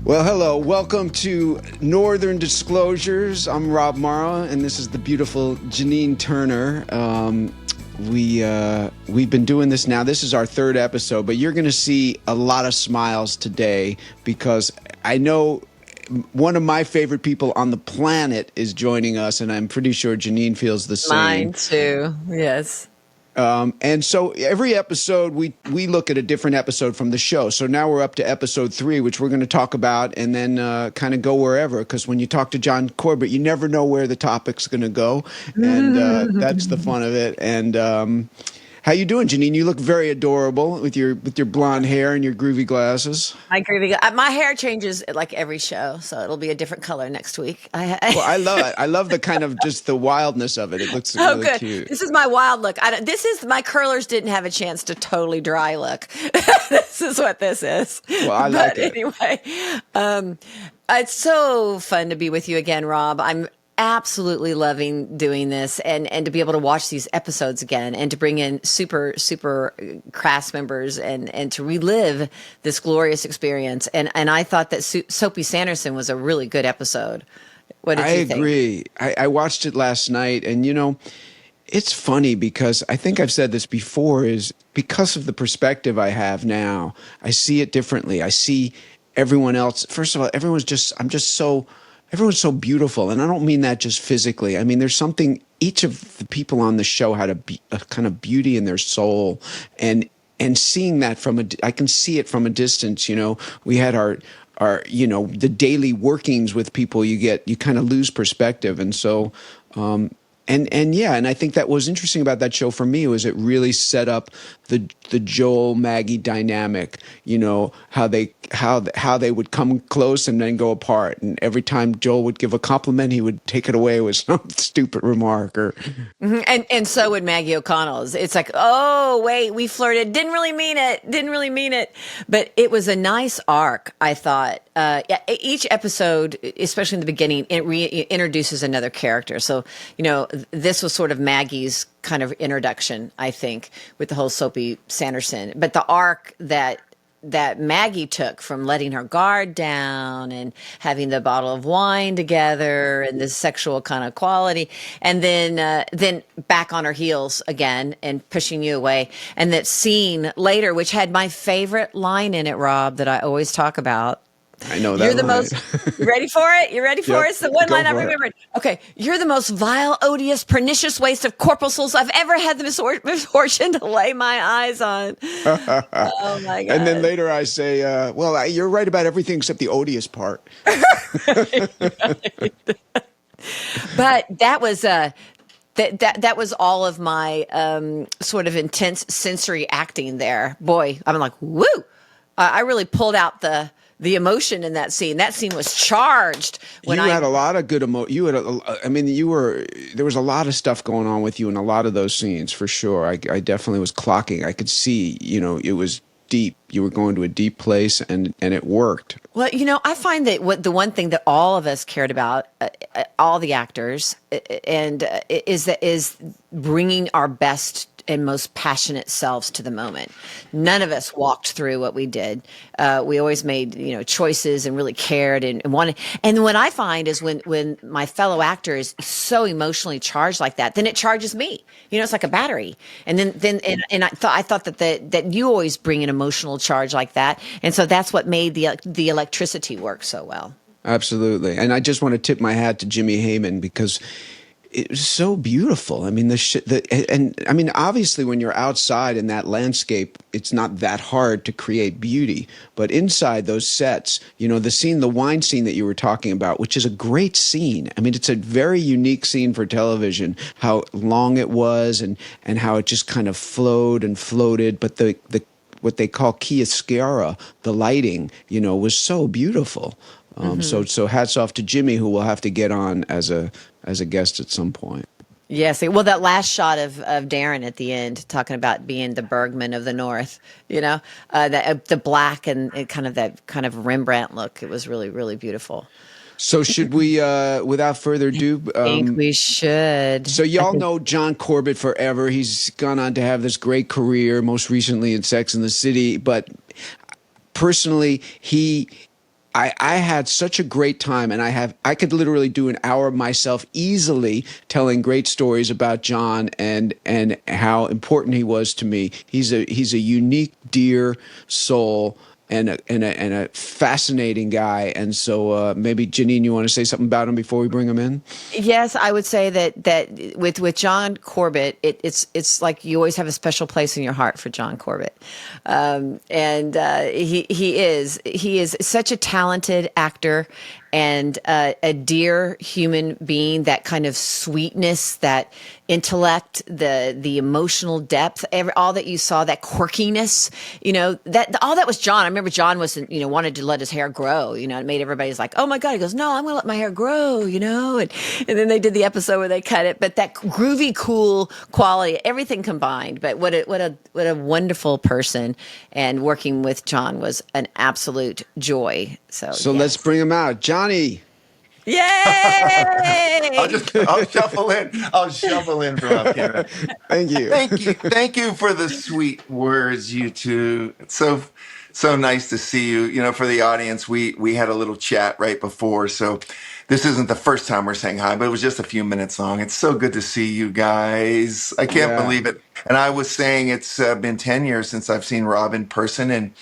Well, hello. Welcome to Northern Disclosures. I'm Rob Morrow, and this is the beautiful Janine Turner. We've been doing this now. This is our third episode, but you're going to see a lot of smiles today because I know one of my favorite people on the planet is joining us, and I'm pretty sure Janine feels the same. Mine too, yes. And so every episode, we look at a different episode from the show. So now we're up to episode 3, which we're going to talk about and then kind of go wherever. Because when you talk to John Corbett, you never know where the topic's going to go. And that's the fun of it. And how you doing, Janine? You look very adorable with your blonde hair and your groovy glasses. My hair changes like every show, so it'll be a different color next week. Well, I love it. I love the kind of just the wildness of it. It looks really good. Cute. This is my wild look. My curlers didn't have a chance to totally dry look. This is what this is. Well, I like it. Anyway, it's so fun to be with you again, Rob. I'm absolutely loving doing this and to be able to watch these episodes again and to bring in super cast members and to relive this glorious experience. And I thought that Soapy Sanderson was a really good episode. What did you think? I agree. I watched it last night, and it's funny because I think I've said this before, is because of the perspective I have now, I see it differently. I see everyone else. First of all, everyone's so beautiful. And I don't mean that just physically. I mean, there's something, each of the people on the show had a kind of beauty in their soul. And seeing that I can see it from a distance. We had our the daily workings with people. You kind of lose perspective. And so, and I think that was interesting about that show for me was it really set up the Joel Maggie dynamic, how they would come close and then go apart. And every time Joel would give a compliment, he would take it away with some stupid remark or and so would Maggie O'Connell's. It's like, oh wait, we flirted, didn't really mean it. But it was a nice arc, I thought. Each episode, especially in the beginning, it introduces another character. So, this was sort of Maggie's kind of introduction, I think, with the whole Soapy Sanderson. But the arc that Maggie took from letting her guard down and having the bottle of wine together and the sexual kind of quality, and then back on her heels again and pushing you away. And that scene later, which had my favorite line in it, Rob, that I always talk about. I know that. You're the most. You ready for it? You ready for Yep. it? It's the one line I remembered. Okay, you're the most vile, odious, pernicious waste of corporal souls I've ever had the misfortune to lay my eyes on. Oh my God! And then later I say, "Well, you're right about everything except the odious part." Right. But that was that was all of my sort of intense sensory acting there. Boy, I'm like, woo! I really pulled out the emotion in that scene. That scene was charged. You had a lot of good emotion. There was a lot of stuff going on with you in a lot of those scenes, for sure. I definitely was clocking. I could see, it was deep. You were going to a deep place, and it worked. Well, I find that the one thing that all of us cared about, all the actors, is bringing our best and most passionate selves to the moment. None of us walked through what we did. We always made, choices and really cared and wanted. And what I find is when my fellow actor is so emotionally charged like that, then it charges me. It's like a battery. And then I thought that you always bring an emotional charge like that. And so that's what made the electricity work so well. Absolutely. And I just want to tip my hat to Jimmy Heyman because it was so beautiful. I mean, obviously when you're outside in that landscape, it's not that hard to create beauty. But inside those sets, the wine scene that you were talking about, which is a great scene. I mean, it's a very unique scene for television, how long it was and how it just kind of flowed and floated. But the what they call chiaroscuro, the lighting, was so beautiful. So hats off to Jimmy, who will have to get on as a guest at some point. Yes. Well, that last shot of Darren at the end, talking about being the Bergman of the North, the black and that kind of Rembrandt look. It was really, really beautiful. So should we, without further ado... I think we should. So y'all know John Corbett forever. He's gone on to have this great career, most recently in Sex and the City. But personally, I had such a great time, and I could literally do an hour myself easily telling great stories about John and how important he was to me. He's a unique, dear soul. And a fascinating guy, and so maybe Janine, you want to say something about him before we bring him in? Yes, I would say that with John Corbett, it's like you always have a special place in your heart for John Corbett, and he is such a talented actor and a dear human being. That kind of sweetness, that intellect, the emotional depth, all that you saw, that quirkiness, that all that was John. I remember John wasn't, wanted to let his hair grow. It made everybody's like, oh my God. He goes, no, I'm going to let my hair grow. And then they did the episode where they cut it, but that groovy, cool quality, everything combined. But what a wonderful person, and working with John was an absolute joy. So yes. Let's bring him out, Johnny. Yay! I'll shuffle in. I'll shuffle in from up here. Thank you. Thank you for the sweet words, you two. It's so nice to see you. For the audience, we had a little chat right before, so this isn't the first time we're saying hi, but it was just a few minutes long. It's so good to see you guys. I can't believe it. And I was saying it's been 10 years since I've seen Rob in person, and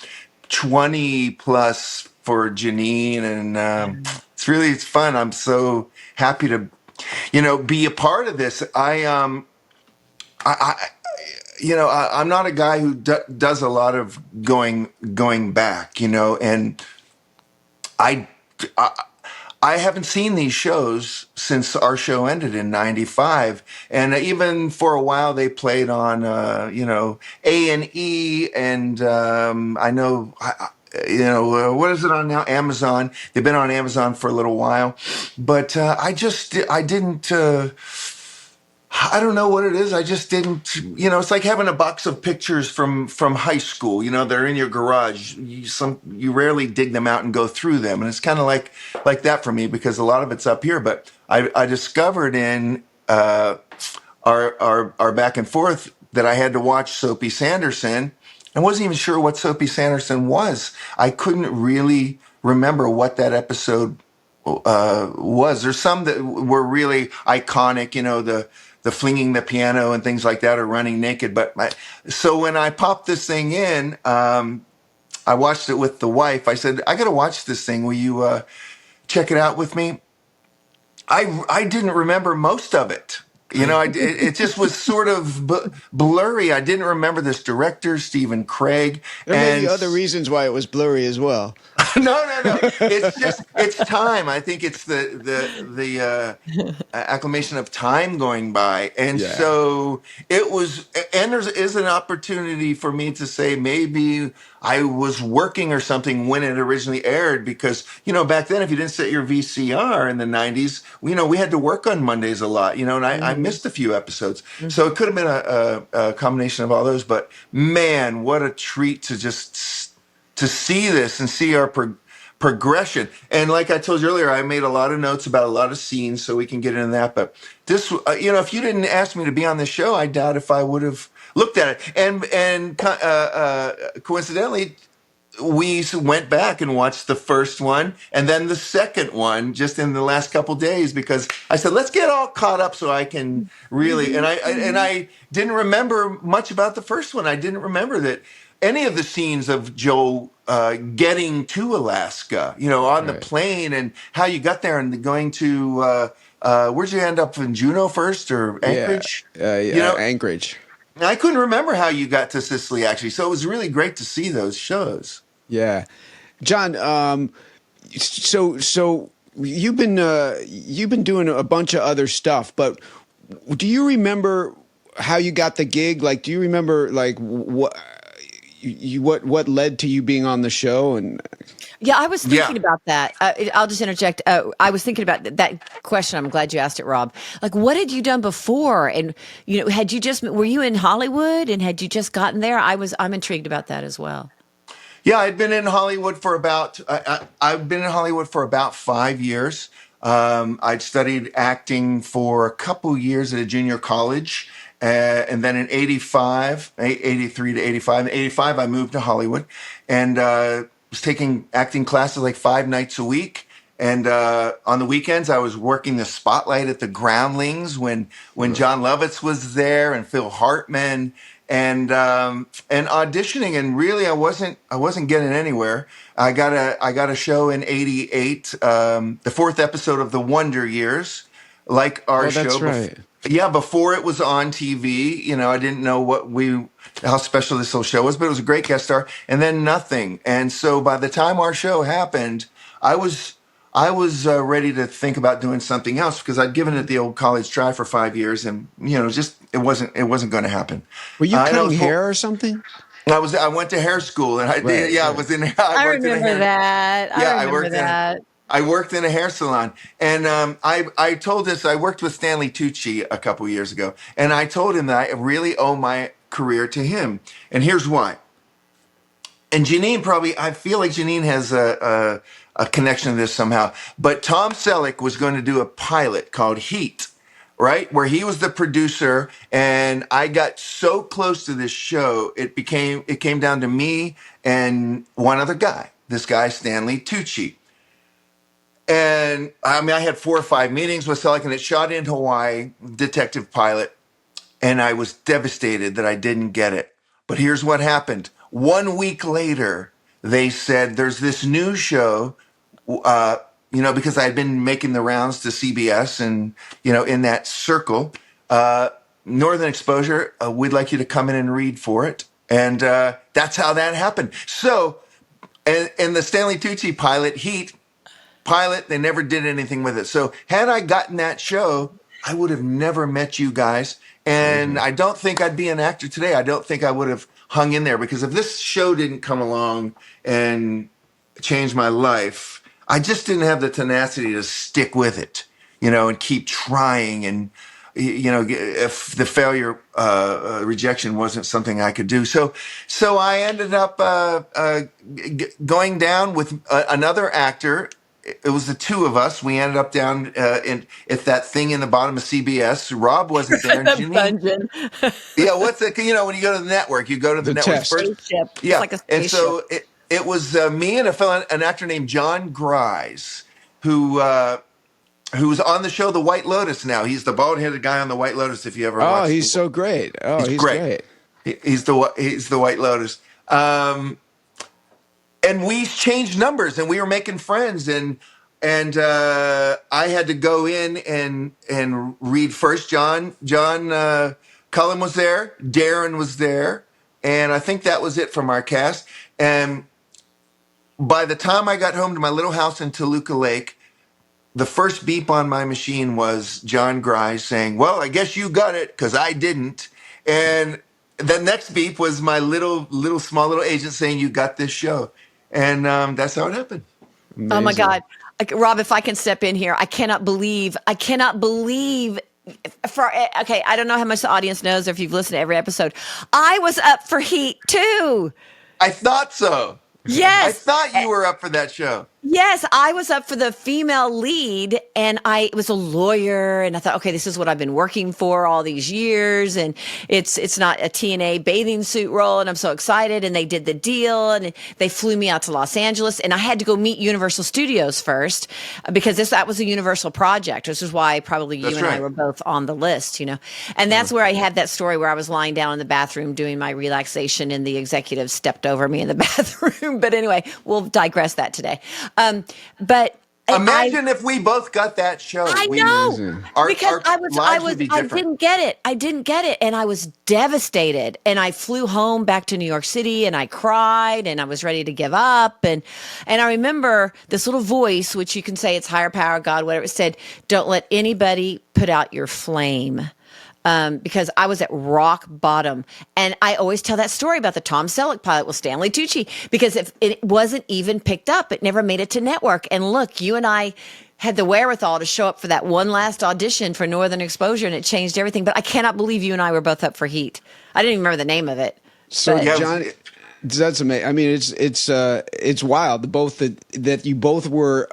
20 plus for Janine, and it's fun. I'm so happy to, be a part of this. I'm not a guy who does a lot of going back, and I haven't seen these shows since our show ended in '95, and even for a while they played on A&E, and I know. What is it on now? Amazon. They've been on Amazon for a little while, but I didn't. I don't know what it is. I just didn't. It's like having a box of pictures from high school. They're in your garage. You rarely dig them out and go through them, and it's kind of like that for me, because a lot of it's up here. But I discovered in our back and forth that I had to watch Soapy Sanderson. I wasn't even sure what Soapy Sanderson was. I couldn't really remember what that episode was. There's some that were really iconic, the flinging the piano and things like that, or running naked. So when I popped this thing in, I watched it with the wife. I said, I got to watch this thing. Will you check it out with me? I didn't remember most of it. It just was sort of blurry. I didn't remember this director, Stephen Craig. There may be other reasons why it was blurry as well. No. It's time. I think it's the acclamation of time going by. And so it was, and there is an opportunity for me to say maybe I was working or something when it originally aired, because, back then, if you didn't set your VCR in the 90s, we had to work on Mondays a lot, and I missed a few episodes. Mm-hmm. So it could have been a combination of all those, but man, what a treat to see this and see our progression. And like I told you earlier, I made a lot of notes about a lot of scenes, so we can get into that. But this, if you didn't ask me to be on the show, I doubt if I would have looked at it. And coincidentally, we went back and watched the first one and then the second one just in the last couple days, because I said, let's get all caught up so I can really, and I didn't remember much about the first one. I didn't remember that any of the scenes of Joe getting to Alaska, on the plane, and how you got there and going to, where'd you end up, in Juneau first or Anchorage? Anchorage. I couldn't remember how you got to Sicily, actually. So it was really great to see those shows. Yeah, John. So you've been doing a bunch of other stuff, but do you remember how you got the gig? Like, do you remember what led to you being on the show? And yeah, I was thinking about that. I'll just interject. I was thinking about that question. I'm glad you asked it, Rob. Like, what had you done before? And were you in Hollywood, and had you just gotten there? I'm intrigued about that as well. Yeah, I've been in Hollywood for about 5 years. I'd studied acting for a couple years at a junior college. And then in 83 to 85, I moved to Hollywood. And was taking acting classes like 5 nights a week. And on the weekends, I was working the spotlight at the Groundlings when John Lovitz was there and Phil Hartman and auditioning. And really, I wasn't getting anywhere. I got a show in '88, the 4th episode of The Wonder Years, like our show. That's right. Yeah, before it was on TV, I didn't know how special this whole show was, but it was a great guest star. And then nothing. And so by the time our show happened, I was ready to think about doing something else because I'd given it the old college try for 5 years, and just it wasn't going to happen. Were you cutting hair or something? I went to hair school, and I was in. I remember that. I worked in a hair salon, and I told this. I worked with Stanley Tucci a couple years ago, and I told him that I really owe my career to him, and here's why. And Janine I feel like Janine has a connection to this somehow. But Tom Selleck was going to do a pilot called Heat, right? Where he was the producer, and I got so close to this show, it came down to me and one other guy, this guy, Stanley Tucci. And I had 4 or 5 meetings with Selleck, and it shot in Hawaii, detective pilot. And I was devastated that I didn't get it. But here's what happened. 1 week later, they said, there's this new show, because I had been making the rounds to CBS and, in that circle, Northern Exposure, we'd like you to come in and read for it. And that's how that happened. So, and the Stanley Tucci pilot, Heat, they never did anything with it. So had I gotten that show, I would have never met you guys. And I don't think I'd be an actor today. I don't think I would have hung in there, because if this show didn't come along and change my life, I just didn't have the tenacity to stick with it, and keep trying. And, if the failure, rejection wasn't something I could do. So I ended up going down with another actor. It was the two of us. We ended up down at that thing in the bottom of CBS. Rob wasn't there. The dungeon. Yeah, what's it? When you go to the network, you go to the network test. first. Spaceship. Yeah, It's like a and so spaceship. it was me and an actor named John Grise, who's on the show The White Lotus now. He's the bald-headed guy on The White Lotus. If you ever watched he's so great. He's great. He's the White Lotus. And we changed numbers, and we were making friends, and I had to go in and read first. John Cullen was there, Darren was there, and I think that was it from our cast. And by the time I got home to my little house in Toluca Lake, the first beep on my machine was John Grise saying, "Well, I guess you got it, because I didn't." And the next beep was my small little agent saying, "You got this show." And that's how it happened. Amazing. Oh my God. Rob, if I can step in here, I cannot believe I don't know how much the audience knows or if you've listened to every episode. I was up for Heat too. I thought so. Yes. I thought you were up for that show. Yes, I was up for the female lead, and I was a lawyer, and I thought, okay, this is what I've been working for all these years, and it's not a TNA bathing suit role, and I'm so excited, and they did the deal, and they flew me out to Los Angeles, and I had to go meet Universal Studios first, because that was a Universal project. This is why probably you and I were both on the list, and that's where I had that story where I was lying down in the bathroom doing my relaxation, and the executive stepped over me in the bathroom. But anyway, we'll digress that today. But imagine if we both got that show. I know, because I didn't get it, and I was devastated. And I flew home back to New York City, and I cried, and I was ready to give up. And I remember this little voice, which you can say it's higher power, God, whatever, it said, "Don't let anybody put out your flame." Because I was at rock bottom. And I always tell that story about the Tom Selleck pilot with Stanley Tucci, because if it wasn't even picked up, it never made it to network. And look, you and I had the wherewithal to show up for that one last audition for Northern Exposure, and it changed everything. But I cannot believe you and I were both up for Heat. I didn't even remember the name of it. So, John, that's amazing. I mean, it's wild. That you both were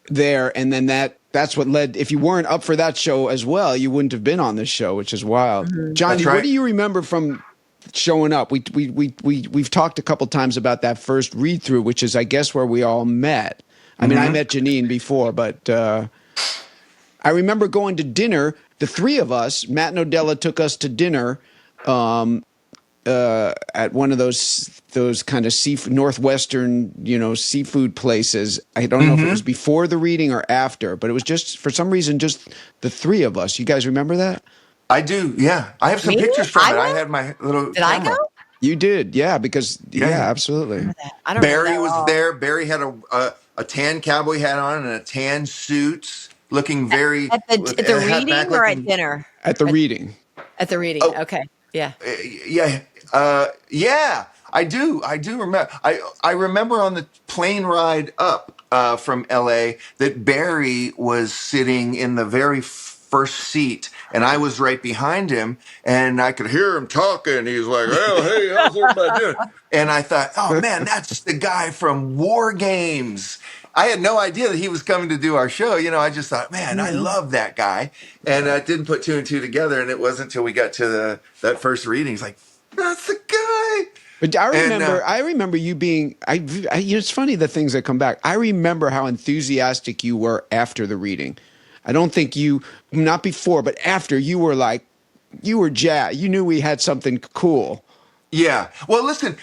there, and then that's what led. If you weren't up for that show as well, you wouldn't have been on this show, which is wild. Mm-hmm. John, what do you remember from showing up. We've talked a couple times about that first read through, which is, I guess, where we all met. I mean, I met Janine before, but I remember going to dinner. The three of us, Matt and Odella, took us to dinner at one of those kind of northwestern, seafood places. I don't know if it was before the reading or after, but it was just, for some reason, just the three of us. You guys remember that? I do. Yeah, I have some Me? pictures from it. I went? had my little Did I camera. go? You did, yeah, because Yeah. absolutely. I don't remember Barry that at was all. there. Barry had a tan cowboy hat on and a tan suit, looking very At the hat back reading or like at dinner? At the reading. At the reading. Oh, Okay. Yeah. yeah, yeah. I do remember. I remember on the plane ride up from L.A. that Barry was sitting in the very first seat, and I was right behind him, and I could hear him talking. He's like, "Oh, hey, how's everybody doing?" And I thought, "Oh man, that's the guy from War Games." I had no idea that he was coming to do our show. I just thought, man, I love that guy, and I didn't put two and two together. And it wasn't until we got to that first reading, it's like, that's the guy. But I remember you being. It's funny the things that come back. I remember how enthusiastic you were after the reading. I don't think not before, but after, you were jazzed. You knew we had something cool. Yeah. Well, listen,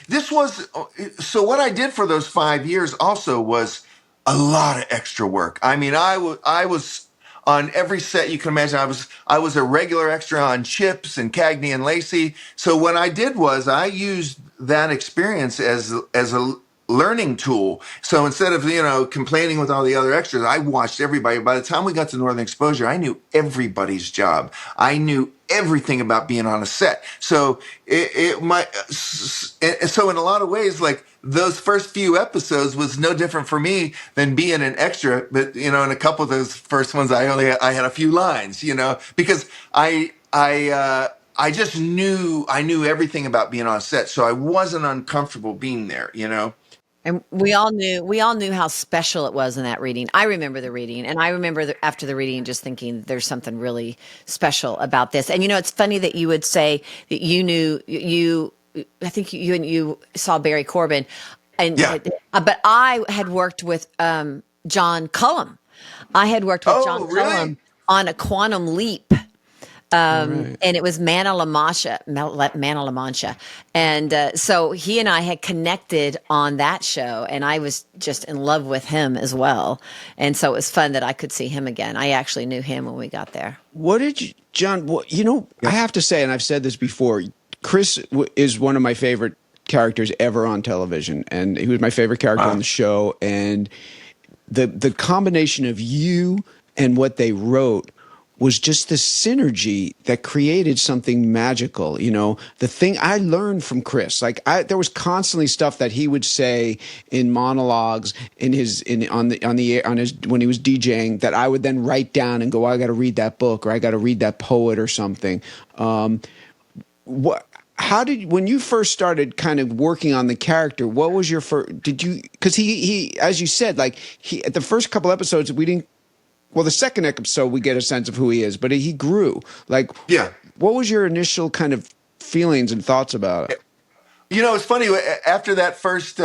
so what I did for those 5 years also was a lot of extra work. I mean, I was on every set you can imagine. I was a regular extra on Chips and Cagney and Lacey. So what I did was I used that experience as a learning tool. So instead of, complaining with all the other extras, I watched everybody. By the time we got to Northern Exposure, I knew everybody's job. I knew everything about being on a set. So so in a lot of ways, like, those first few episodes was no different for me than being an extra. But, in a couple of those first ones, I had a few lines, because I just knew everything about being on set. So I wasn't uncomfortable being there, And we all knew how special it was in that reading. I remember the reading, and I remember after the reading just thinking there's something really special about this. And it's funny that you would say that you knew I think you saw Barry Corbin, and Yeah. But I had worked with John Cullum. I had worked with John really? Cullum on A Quantum Leap. And it was Mana La Mancha. And so he and I had connected on that show, and I was just in love with him as well. And so it was fun that I could see him again. I actually knew him when we got there. What did you, John? I have to say, and I've said this before, Chris is one of my favorite characters ever on television, and he was my favorite character on the show. And the combination of you and what they wrote was just this synergy that created something magical. The thing I learned from Chris, there was constantly stuff that he would say in monologues when he was DJing, that I would then write down and go, I got to read that book, or I got to read that poet or something. When you first started kind of working on the character, what was your first, because he, as you said, at the first couple episodes, the second episode, we get a sense of who he is, but he grew. Yeah. What was your initial kind of feelings and thoughts about it? It's funny, after that first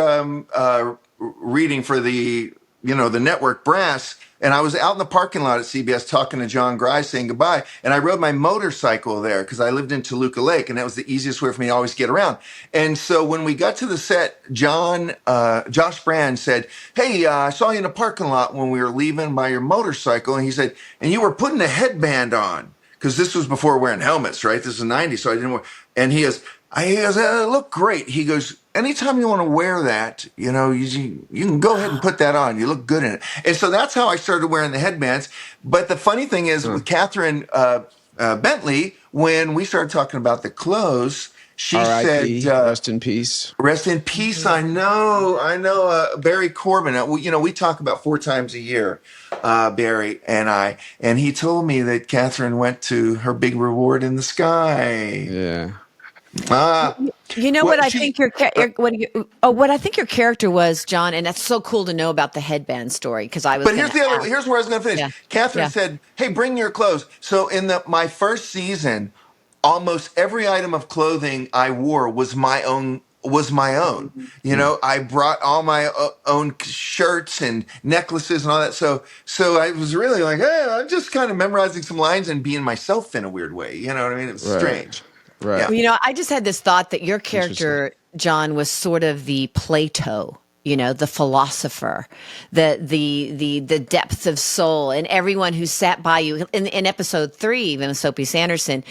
reading for the network brass, and I was out in the parking lot at CBS talking to John Grise, saying goodbye, and I rode my motorcycle there because I lived in Toluca Lake, and that was the easiest way for me to always get around. And so when we got to the set, Josh Brand said, "Hey, I saw you in the parking lot when we were leaving by your motorcycle," and he said, "And you were putting a headband on," because this was before wearing helmets, right? This is the 90s, so I didn't wear. And he goes, "It looked great." He goes, "Anytime you want to wear that, you can go ahead and put that on. You look good in it." And so that's how I started wearing the headbands. But the funny thing is, with Catherine Bentley, when we started talking about the clothes, she R.I.P., said, rest in peace. Rest in peace. I know. Barry Corbin. We talk about 4 times a year, Barry and I. And he told me that Catherine went to her big reward in the sky. Yeah. What I think your character was, John, and that's so cool to know about the headband story, because I was. But here's where I was going to finish. Yeah. Catherine Yeah. said, "Hey, bring your clothes." So in my first season, almost every item of clothing I wore was my own. I brought all my own shirts and necklaces and all that. So I was really like, hey, I'm just kind of memorizing some lines and being myself in a weird way. You know what I mean? It was strange. Right. Yeah. I just had this thought that your character, John, was sort of the Plato, the philosopher, the depth of soul, and everyone who sat by you in episode 3, even with Soapy Sanderson,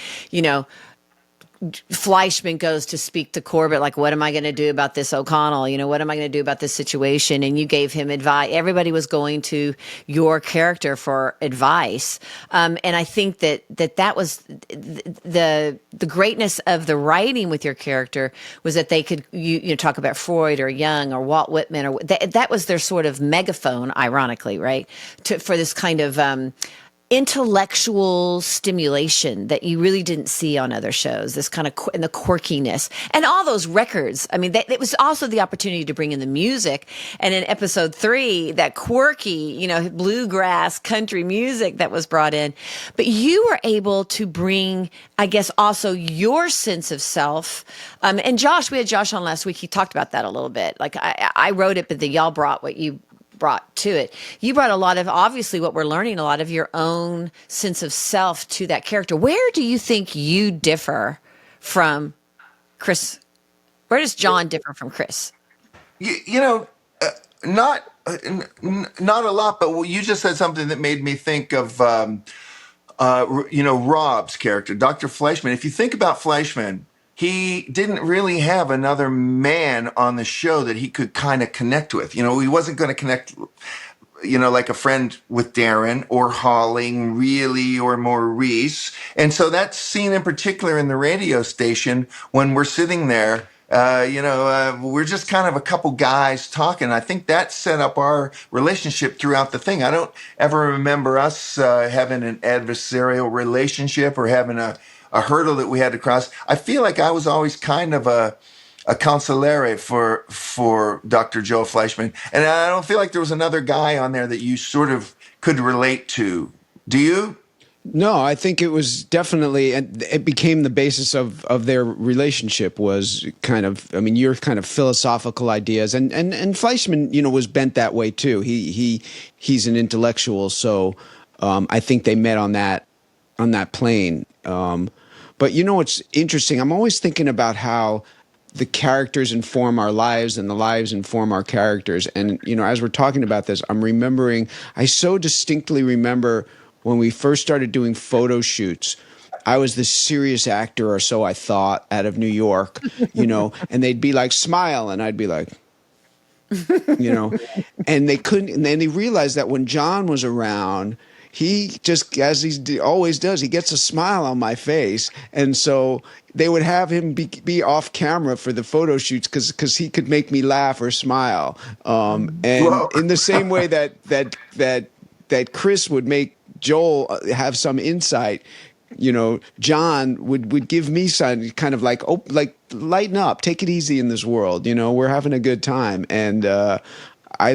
Fleischman goes to speak to Corbett, like, what am I going to do about this O'Connell? What am I going to do about this situation? And you gave him advice. Everybody was going to your character for advice. And I think that was the greatness of the writing with your character was that they could, talk about Freud or Jung or Walt Whitman, or that was their sort of megaphone, ironically, right? For this kind of, intellectual stimulation that you really didn't see on other shows, this kind of and the quirkiness and all those records. I mean, it was also the opportunity to bring in the music. And in episode 3, that quirky, bluegrass country music that was brought in. But you were able to bring, I guess, also your sense of self. And Josh, we had Josh on last week. He talked about that a little bit. Like I wrote it, but then y'all brought what you brought to it. You brought a lot of, obviously what we're learning, a lot of your own sense of self to that character. Where do you think you differ from Chris? Where does John differ from Chris? Not a lot, but you just said something that made me think of, Rob's character, Dr. Fleischman. If you think about Fleischman, he didn't really have another man on the show that he could kind of connect with. He wasn't going to connect, like a friend with Darren or Holling, really, or Maurice. And so that scene in particular in the radio station, when we're sitting there, we're just kind of a couple guys talking. I think that set up our relationship throughout the thing. I don't ever remember us having an adversarial relationship or having a hurdle that we had to cross. I feel like I was always kind of a consigliere for Dr. Joe Fleischman. And I don't feel like there was another guy on there that you sort of could relate to. Do you? No, I think it was definitely, and it became the basis of their relationship was kind of, your kind of philosophical ideas, and Fleischman, was bent that way too. He's an intellectual, so I think they met on that plane. But what's interesting? I'm always thinking about how the characters inform our lives and the lives inform our characters. And, as we're talking about this, I so distinctly remember when we first started doing photo shoots. I was this serious actor, or so I thought, out of New York, and they'd be like, smile. And I'd be like, and they couldn't. And then they realized that when John was around, he just, as he always does, he gets a smile on my face. And so they would have him be off camera for the photo shoots because he could make me laugh or smile. And Whoa. In the same way that Chris would make Joel have some insight, John would give me some kind of like, oh, like, lighten up, take it easy in this world. We're having a good time. And I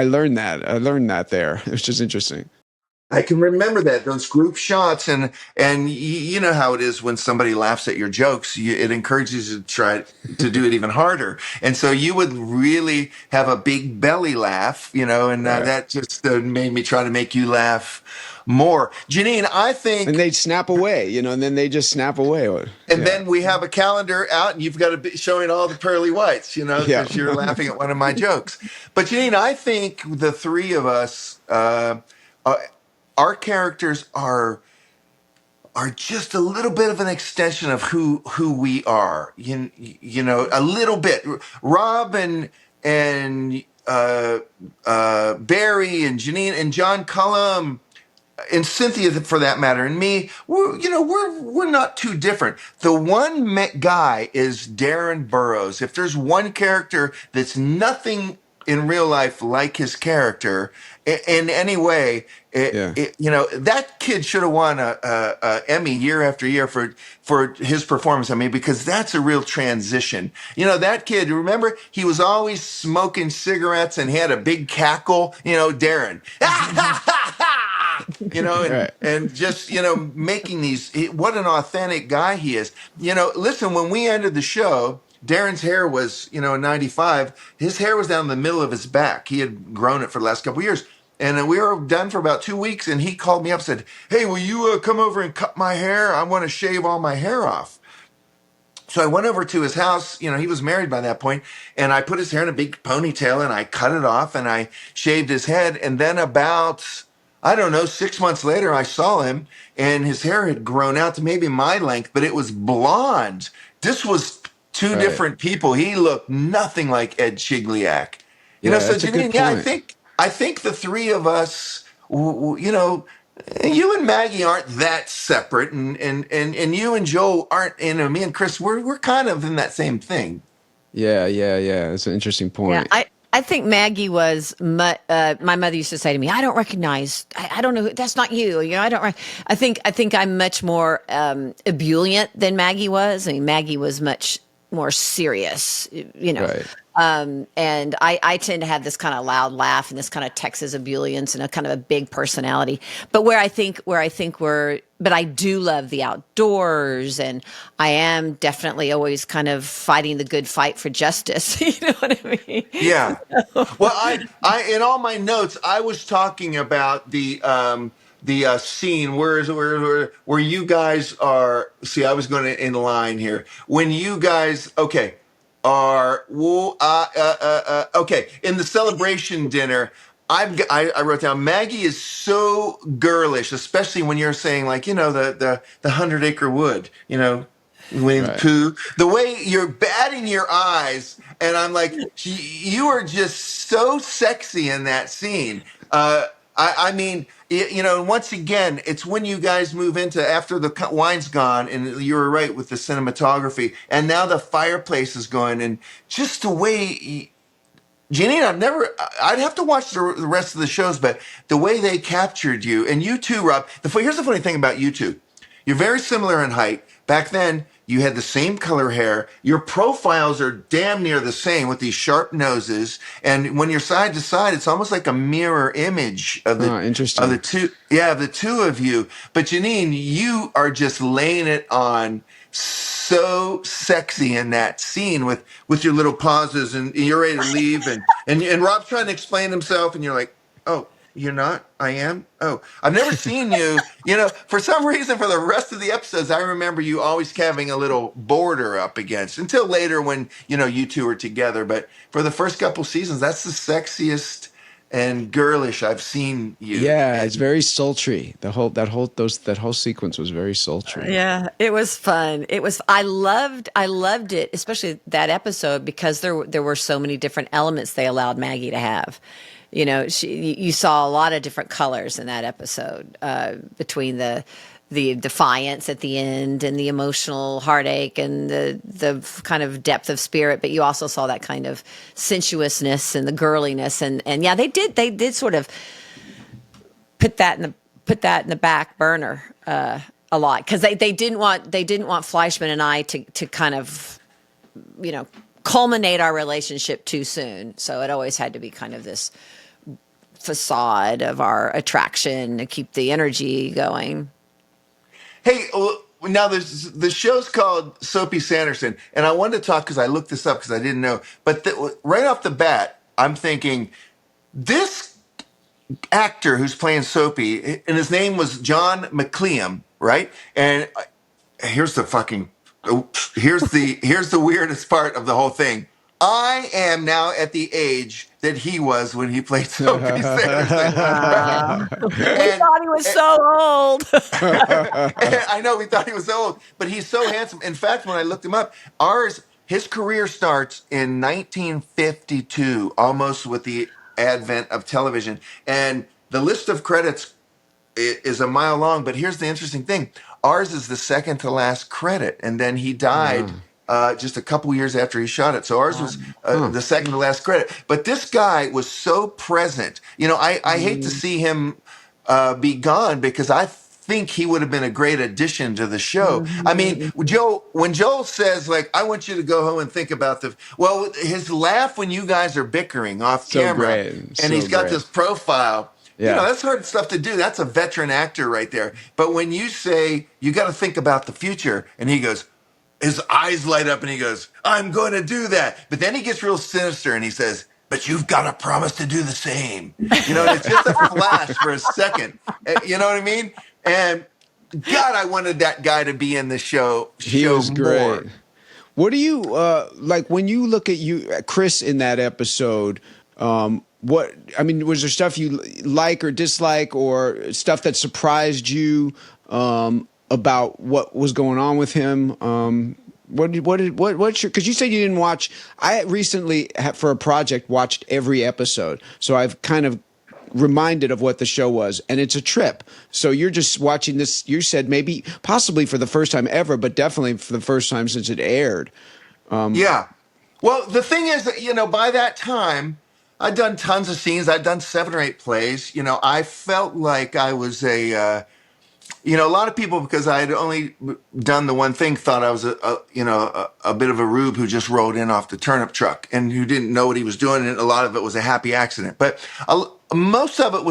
learned that. I learned that there. It was just interesting. I can remember that, those group shots, and you know how it is when somebody laughs at your jokes, it encourages you to try to do it even harder. And so you would really have a big belly laugh, and Right. that just made me try to make you laugh more. Janine, I think... And they'd snap away, and then they just snap away. And then we have a calendar out, and you've got to be showing all the pearly whites, because you're laughing at one of my jokes. But Janine, I think the three of us, our characters are just a little bit of an extension of who we are. A little bit. Rob and Barry and Janine and John Cullum and Cynthia, for that matter, and me, we're not too different. The one guy is Darren Burroughs. If there's one character that's nothing in real life like his character in any way, that kid should have won a Emmy year after year for his performance. Because that's a real transition. That kid, remember, he was always smoking cigarettes and he had a big cackle. Darren. Right. and just, making these, what an authentic guy he is. Listen, when we ended the show, Darren's hair was, in 95, his hair was down the middle of his back. He had grown it for the last couple of years. And we were done for about 2 weeks, and he called me up and said, "Hey, will you come over and cut my hair? I want to shave all my hair off." So I went over to his house. He was married by that point, and I put his hair in a big ponytail, and I cut it off, and I shaved his head. And then about, I don't know, 6 months later, I saw him, and his hair had grown out to maybe my length, but it was blonde. This was two Right. different people. He looked nothing like Ed Chigliak. Yeah, So that's a good Janine, yeah, point. I think the three of us, you and Maggie aren't that separate, and you and Joe aren't. Me and Chris, we're kind of in that same thing. Yeah. That's an interesting Yeah, point. I think Maggie was my mother used to say to me, "I don't recognize. I don't know. That's not you. I don't. I think I'm much more ebullient than Maggie was. I mean, Maggie was much more serious. Right. And I tend to have this kind of loud laugh and this kind of Texas ebullience and a kind of a big personality. But but I do love the outdoors, and I am definitely always kind of fighting the good fight for justice. You know what I mean? Yeah. Well, I in all my notes, I was talking about the scene where you guys are. See, I was going to in line here when you guys. Okay. Okay, in the celebration dinner, I wrote down Maggie is so girlish, especially when you're saying like the 100 Acre Wood, Winnie the Right. Pooh, the way you're batting your eyes, and I'm like, you are just so sexy in that scene. I mean, once again, it's when you guys move into after the wine's gone, and you were right with the cinematography, and now the fireplace is going, and just the way, Janine, I'd have to watch the rest of the shows, but the way they captured you, and you too, Rob, here's the funny thing about you two. You're very similar in height. Back then, you had the same color hair. Your profiles are damn near the same with these sharp noses. And when you're side to side, it's almost like a mirror image of Interesting. the two of you. But Janine, you are just laying it on so sexy in that scene with your little pauses, and you're ready to leave, and Rob's trying to explain himself, and you're like, "Oh, you're not? I am? Oh, I've never seen you." For some reason, for the rest of the episodes, I remember you always having a little border up against until later when, you two are together. But for the first couple seasons, that's the sexiest and girlish I've seen you. Yeah, it's very sultry. That whole sequence was very sultry. Yeah, it was fun. I loved it, especially that episode because there were so many different elements they allowed Maggie to have. You saw a lot of different colors in that episode, between the defiance at the end and the emotional heartache and the kind of depth of spirit, but you also saw that kind of sensuousness and the girliness, and yeah, they did sort of put that in the back burner a lot because they didn't want Fleischman and I to kind of culminate our relationship too soon, so it always had to be kind of this facade of our attraction to keep the energy going. Hey, now the show's called Soapy Sanderson, and I wanted to talk because I looked this up because I didn't know. But right off the bat, I'm thinking this actor who's playing Soapy, and his name was John McCleam, right? And here's the weirdest part of the whole thing. I am now at the age that he was when he played Soapy Sanderson. We thought he was so old. I know we thought he was old, but he's so handsome. In fact, when I looked him up, his career starts in 1952, almost with the advent of television. And the list of credits is a mile long, but here's the interesting thing. Ours is the second to last credit, and then he died just a couple years after he shot it. So ours was the second to last credit. But this guy was so present. I hate to see him be gone because I think he would have been a great addition to the show. I mean, when Joel says, like, I want you to go home and think about his laugh when you guys are bickering off camera, great. and he's got this profile. Yeah. that's hard stuff to do. That's a veteran actor right there. But when you say you got to think about the future, and he goes, his eyes light up and he goes, I'm going to do that. But then he gets real sinister and he says, but you've got to promise to do the same. And it's just a flash for a second. You know what I mean? And God, I wanted that guy to be in the show. He was great. More. What do you like when you look at Chris, in that episode? Was there stuff you like or dislike, or stuff that surprised you about what was going on with him? What's your? Because you said you didn't watch. I recently, for a project, watched every episode, so I've kind of reminded of what the show was, and it's a trip. So you're just watching this. You said maybe, possibly for the first time ever, but definitely for the first time since it aired. Yeah. Well, the thing is that by that time, I'd done tons of scenes. I'd done 7 or 8 plays. I felt like I was a lot of people, because I had only done the one thing, thought I was a bit of a rube who just rode in off the turnip truck and who didn't know what he was doing. And a lot of it was a happy accident, but most of it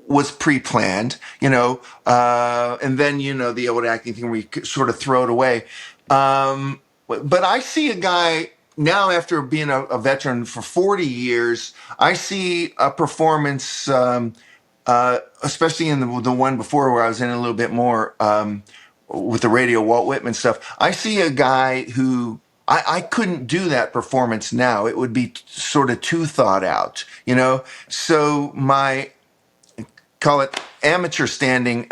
was pre-planned, and then, the old acting thing where you sort of throw it away. But I see a guy now, after being a veteran for 40 years, I see a performance, especially in the one before where I was in a little bit more with the radio Walt Whitman stuff. I see a guy who I couldn't do that performance now. It would be sort of too thought out, So my, call it amateur standing,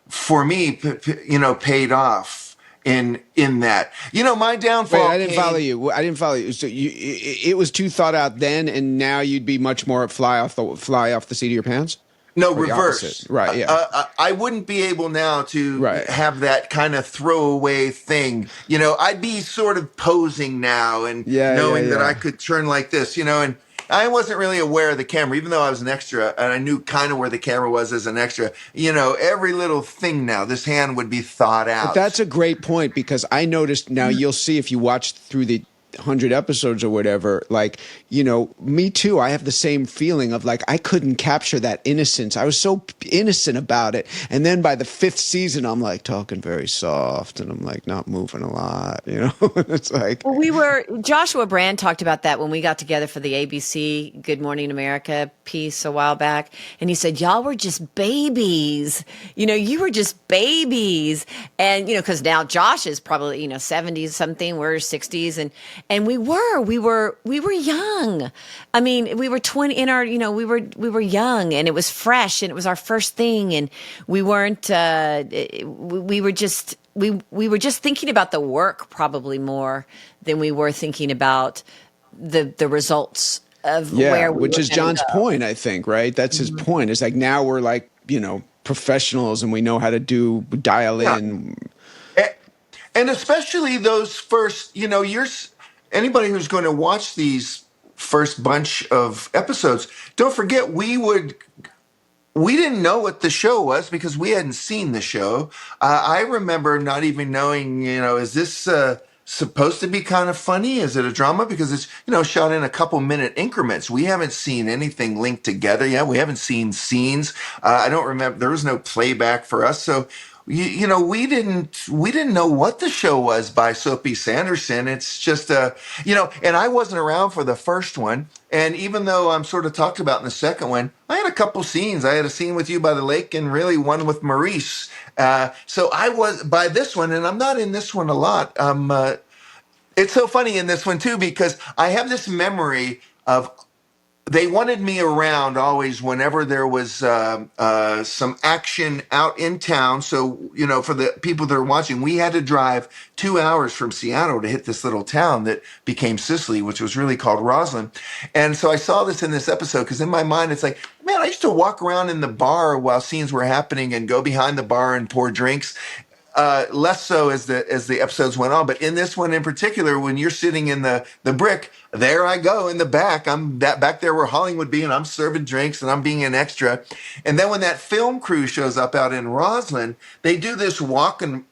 for me, paid off in that. My downfall. Wait, I didn't follow you. So it was too thought out then, and now you'd be much more fly off the seat of your pants. No, reverse. Right, yeah. I wouldn't be able now to have that kind of throwaway thing. I'd be sort of posing now and knowing that I could turn like this, and I wasn't really aware of the camera, even though I was an extra, and I knew kind of where the camera was as an extra. Every little thing now, this hand would be thought out. But that's a great point, because I noticed now, you'll see if you watch through the 100 episodes or whatever, me too. I have the same feeling of like, I couldn't capture that innocence. I was so innocent about it. And then by the 5th season, I'm like talking very soft and I'm like not moving a lot, It's like, well, Joshua Brand talked about that when we got together for the ABC Good Morning America piece a while back. And he said, y'all were just babies. You were just babies. And, because now Josh is probably, 70s something, we're 60s. And we were young. I mean, we were 20 in our, we were young, and it was fresh, and it was our first thing. And we weren't, we were just thinking about the work probably more than we were thinking about the results of where we which is John's go. point, I think, right? That's his point. It's like, now we're like, professionals, and we know how to dial in. And especially those first, anybody who's going to watch these first bunch of episodes, don't forget we didn't know what the show was because we hadn't seen the show. I remember not even knowing, is this supposed to be kind of funny? Is it a drama? Because it's, shot in a couple minute increments. We haven't seen anything linked together yet. We haven't seen scenes. I don't remember. There was no playback for us. So, we didn't know what the show was by Soapy Sanderson. It's just and I wasn't around for the first one. And even though I'm sort of talked about in the second one, I had a couple scenes. I had a scene with you by the lake and really one with Maurice. So I was by this one, and I'm not in this one a lot. It's so funny in this one too, because I have this memory of, they wanted me around always whenever there was some action out in town. So, for the people that are watching, we had to drive 2 hours from Seattle to hit this little town that became Sicily, which was really called Roslyn. And so I saw this in this episode because in my mind, it's like, man, I used to walk around in the bar while scenes were happening and go behind the bar and pour drinks. Less so as the episodes went on, but in this one in particular, when you're sitting in the brick, there I go in the back. I'm back there where Holling would be, and I'm serving drinks and I'm being an extra. And then when that film crew shows up out in Roslyn, they do this walk and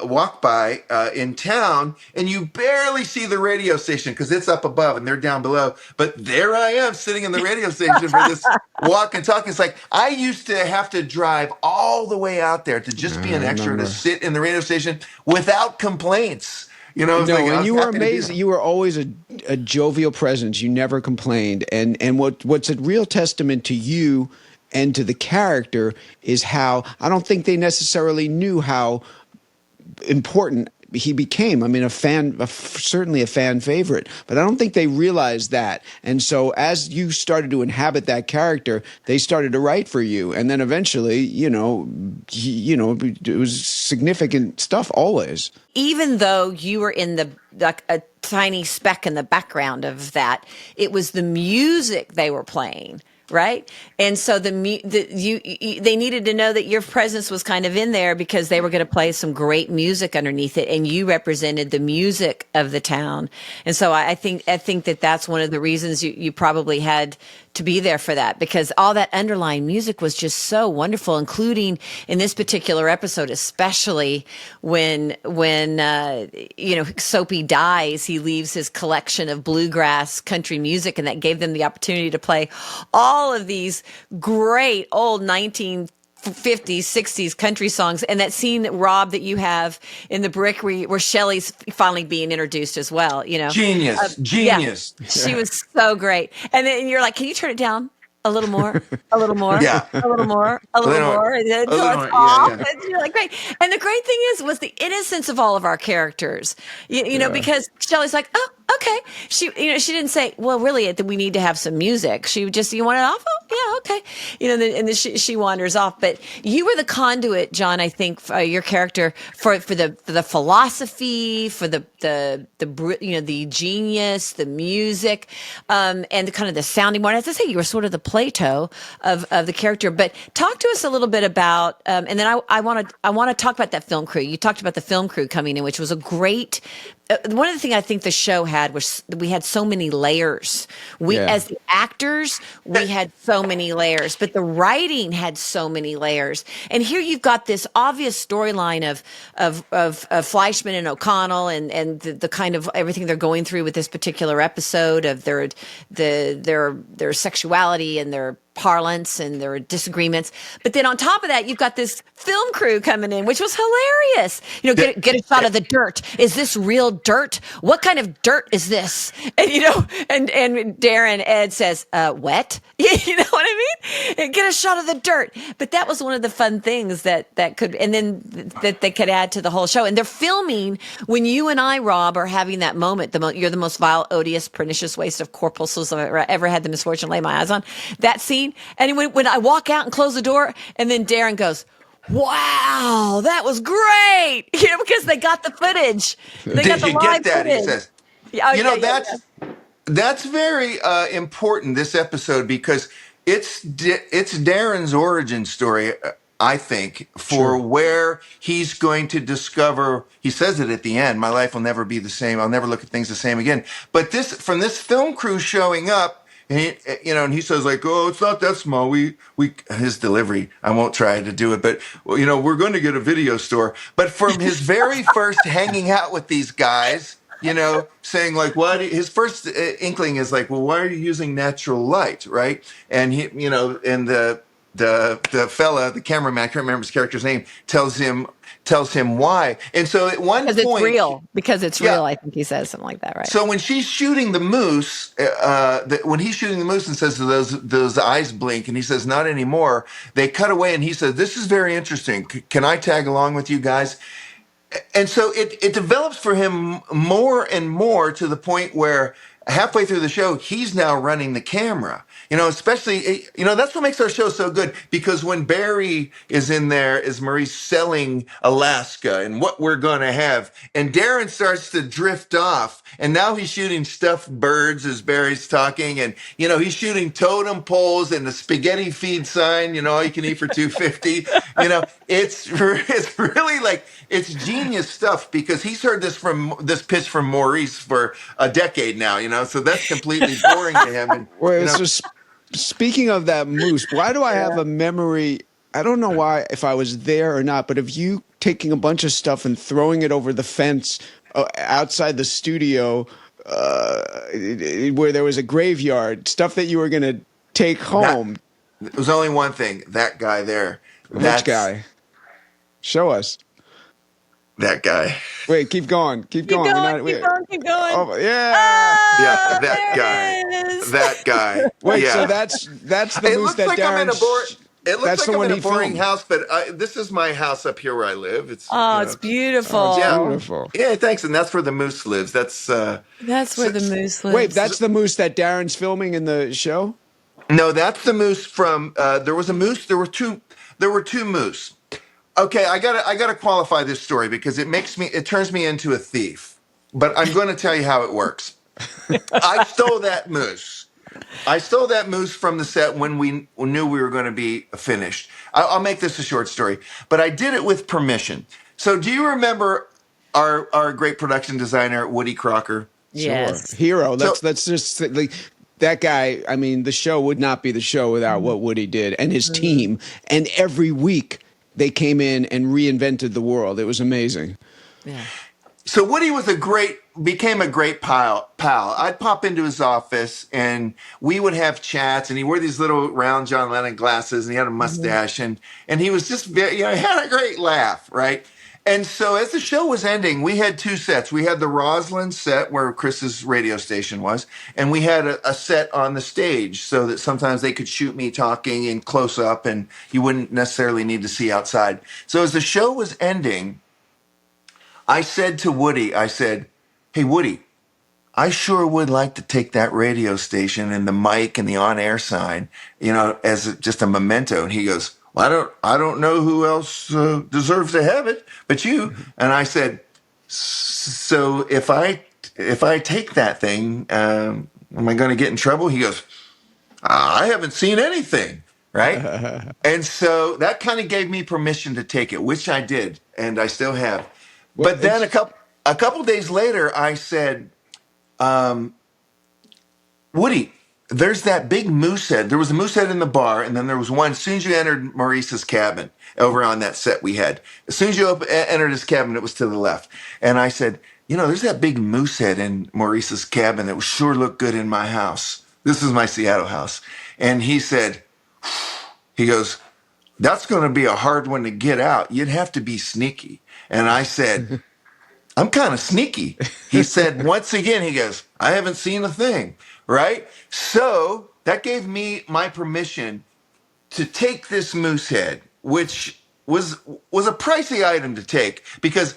walk by in town, and you barely see the radio station because it's up above and they're down below. But there I am sitting in the radio station for this walk and talk. It's like I used to have to drive all the way out there to just be I an extra to remember. sit in the radio station without complaints. It's like No, I and was you were happy to be amazing. there. You were always a jovial presence. You never complained. And what's a real testament to you and to the character is how I don't think they necessarily knew how important he became. I mean, certainly a fan favorite, but I don't think they realized that. And so as you started to inhabit that character, they started to write for you. And then eventually, it was significant stuff always. Even though you were in like a tiny speck in the background of that, it was the music they were playing, right? And so they needed to know that your presence was kind of in there because they were going to play some great music underneath it, and you represented the music of the town. And so I think that that's one of the reasons you probably had to be there for that, because all that underlying music was just so wonderful, including in this particular episode, especially when Soapy dies. He leaves his collection of bluegrass country music, and that gave them the opportunity to play all of these great old 1950s, 60s country songs. And that scene, Rob, that you have in the brick where Shelley's finally being introduced as well, Genius, Yeah, genius. she was so great. And then you're like, can you turn it down a little more, a little more, Yeah. a little more, a little more, and then until it's off. And you're like, great. And the great thing was the innocence of all of our characters, because Shelley's like, oh, okay. She didn't say, well, really, we need to have some music. She just, you want it off? Oh, yeah, okay. And then she wanders off. But you were the conduit, John, I think, for your character for the philosophy, for the genius, the music, and the kind of the sounding board. As I say, you were sort of the Plato of the character. But talk to us a little bit about, and then I want to talk about that film crew. You talked about the film crew coming in, which was a great. One of the things I think the show had was we had so many layers. As the actors, we had so many layers, but the writing had so many layers. And here you've got this obvious storyline of Fleischman and O'Connell and the kind of everything they're going through with this particular episode of their sexuality and their parlance and their disagreements. But then on top of that, you've got this film crew coming in, which was hilarious. Get a shot of the dirt. Is this real dirt? What kind of dirt is this? And and Darren Ed says, wet. You know what I mean? And get a shot of the dirt. But that was one of the fun things that could, and then that they could add to the whole show. And they're filming when you and I, Rob, are having that moment. You're the most vile, odious, pernicious waste of corpuscles I've ever had the misfortune to lay my eyes on. That scene. And when I walk out and close the door, and then Darren goes, wow, that was great. Because they got the footage. They got the Did you live get that? footage. He says. Yeah, That's very important, this episode, because it's Darren's origin story, I think, for where he's going to discover. He says it at the end, my life will never be the same. I'll never look at things the same again. But from this film crew showing up, and he says, like, oh, it's not that small. His delivery, I won't try to do it, but we're going to get a video store. But from his very first hanging out with these guys, saying like, what? His first inkling is like, well, why are you using natural light, right? And he, and the fella, the cameraman, I can't remember his character's name, tells him why. And so at one point, because it's real, I think he says something like that, right? So when she's shooting the moose, when he's shooting the moose and says those eyes blink, and he says not anymore, they cut away, and he says, this is very interesting. Can I tag along with you guys? And so it develops for him more and more to the point where halfway through the show, he's now running the camera. Especially, that's what makes our show so good, because when Barry is in there as Maurice selling Alaska and what we're going to have, and Darren starts to drift off, and now he's shooting stuffed birds as Barry's talking, and, he's shooting totem poles and the spaghetti feed sign, all you can eat for $2.50. It's really like, it's genius stuff, because he's heard this pitch from Maurice for a decade now, so that's completely boring to him. And, Speaking of that moose, why do I have a memory I don't know why, if I was there or not, but of you taking a bunch of stuff and throwing it over the fence outside the studio where there was a graveyard, stuff that you were going to take home. It was only one thing. That guy there. Which guy? Show us. That guy. Wait, keep going. Keep going. Keep going. Oh, yeah. Yeah, that guy. That guy. Wait, yeah. so that's the It moose looks that like Darren... I'm in a boring. It looks that's like the I'm one in a he boring filmed. house, but this is my house up here where I live. It's It's beautiful. Oh, it's Yeah. beautiful. Yeah, thanks. And that's where the moose lives. That's where the moose lives. Wait, that's the moose that Darren's filming in the show? no, that's the moose from. There was a moose. There were two. There were two moose. Okay, I gotta qualify this story because it turns me into a thief. But I'm going to tell you how it works. I stole that moose. I stole that moose from the set when we knew we were going to be finished. I'll make this a short story, but I did it with permission. So, do you remember our great production designer Woody Crocker? Yes. Sure. Hero. So- Let's just like that guy. I mean, the show would not be the show without what Woody did and his team. And every week they came in and reinvented the world. It was amazing. Yeah. So Woody became a great pal. I'd pop into his office and we would have chats, and he wore these little round John Lennon glasses and he had a mustache, and he was just very, he had a great laugh, right? And so as the show was ending, we had two sets. We had the Roslyn set where Chris's radio station was, and we had a set on the stage so that sometimes they could shoot me talking in close up and you wouldn't necessarily need to see outside. So as the show was ending, I said to Woody, I said, "Hey, Woody, I sure would like to take that radio station and the mic and the on-air sign, as just a memento." And he goes, "Well, I don't know who else deserves to have it but you." And I said, "So if I take that thing, am I going to get in trouble?" He goes, "I haven't seen anything." Right? And so that kind of gave me permission to take it, which I did, and I still have. But then a couple days later, I said, "Woody, there's that big moose head. There was a moose head in the bar, and then there was one as soon as you entered Maurice's cabin over on that set we had. As soon as you entered his cabin, it was to the left." And I said, "There's that big moose head in Maurice's cabin that would sure look good in my house. This is my Seattle house." And he goes, "That's going to be a hard one to get out. You'd have to be sneaky." And I said, "I'm kind of sneaky." He said, once again, he goes, "I haven't seen a thing." Right? So that gave me my permission to take this moose head, which was a pricey item to take because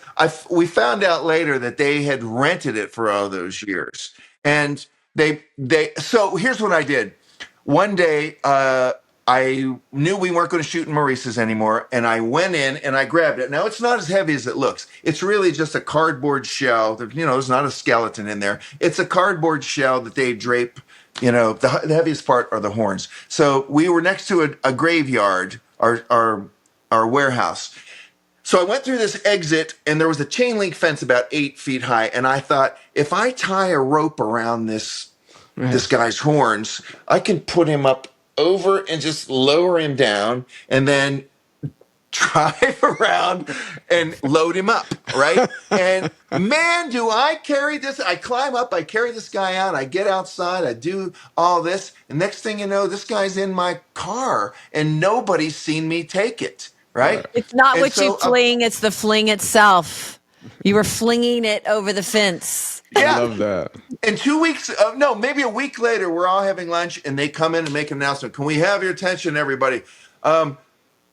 we found out later that they had rented it for all those years. And so here's what I did. One day, I knew we weren't going to shoot in Maurice's anymore, and I went in and I grabbed it. Now, it's not as heavy as it looks. It's really just a cardboard shell. There's not a skeleton in there. It's a cardboard shell that they drape. The heaviest part are the horns. So we were next to a graveyard, our warehouse. So I went through this exit, and there was a chain link fence about 8 feet high, and I thought, if I tie a rope around this guy's horns, I can put him up over and just lower him down and then drive around and load him up, right? And man, do I carry this. I climb up, I carry this guy out, I get outside, I do all this, and next thing you know, this guy's in my car and nobody's seen me take it, right? It's not what you fling, it's the fling itself. You were flinging it over the fence. Yeah. I love that. And 2 weeks, maybe a week later, we're all having lunch and they come in and make an announcement. "Can we have your attention, everybody?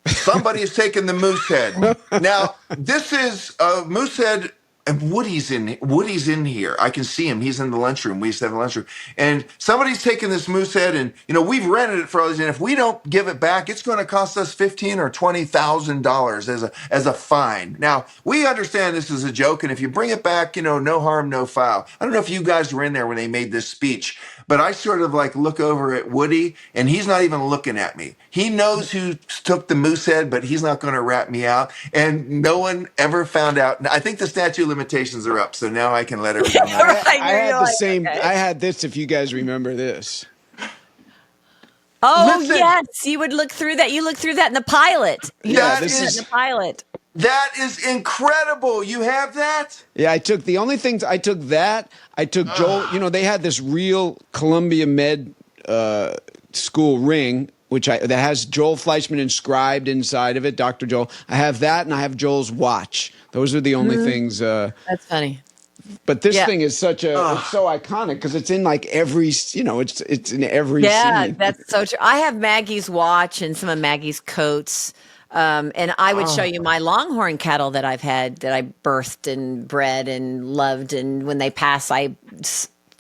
Somebody has taken the moose head." Now, this is a moose head, and Woody's in here. I can see him. He's in the lunchroom. We used to have a lunchroom. And somebody's taken this moose head, and we've rented it for all these. And if we don't give it back, it's going to cost us $15,000 or $20,000 as a fine. Now, we understand this is a joke, and if you bring it back, no harm, no foul. I don't know if you guys were in there when they made this speech, but I sort of look over at Woody, and he's not even looking at me. He knows who took the moose head, but he's not going to rat me out. And no one ever found out. I think the statute of limitations are up, so now I can let everyone know. I had the same. Okay. I had this. If you guys remember this. Oh Listen, yes, you would look through that. You look through that in the pilot. You Yeah, look that through this that in is the is pilot. that is incredible. You have that? Yeah, I took the only things I took that I took Joel. You know, they had this real Columbia Med school ring, that has Joel Fleischman inscribed inside of it, Dr. Joel. I have that, and I have Joel's watch. Those are the only things. That's funny. But this Yeah. thing is it's so iconic because it's in like every, it's in every Yeah, scene. that's so true. I have Maggie's watch and some of Maggie's coats. And I would show you my longhorn cattle that I've had, that I birthed and bred and loved. And when they pass, I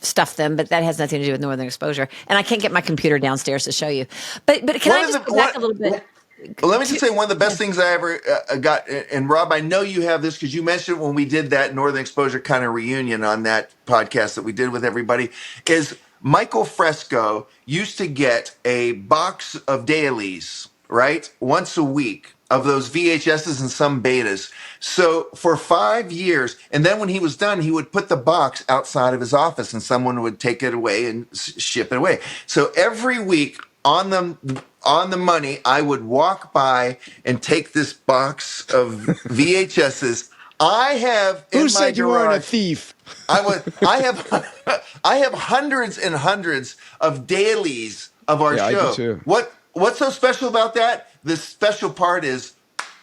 stuff them, but that has nothing to do with northern exposure. And I can't get my computer downstairs to show you. But can I just go back a little bit? Well, let me just say one of the best things I ever got, and Rob, I know you have this because you mentioned when we did that Northern Exposure kind of reunion on that podcast that we did with everybody, is Michael Fresco used to get a box of dailies, right? Once a week of those VHSs and some betas. So for 5 years, and then when he was done, he would put the box outside of his office and someone would take it away and ship it away. So every week, on the money, I would walk by and take this box of VHSs. I have in Who my said you weren't a garage. thief? I have hundreds and hundreds of dailies of our Yeah, I do show. too. What's so special about that? The special part is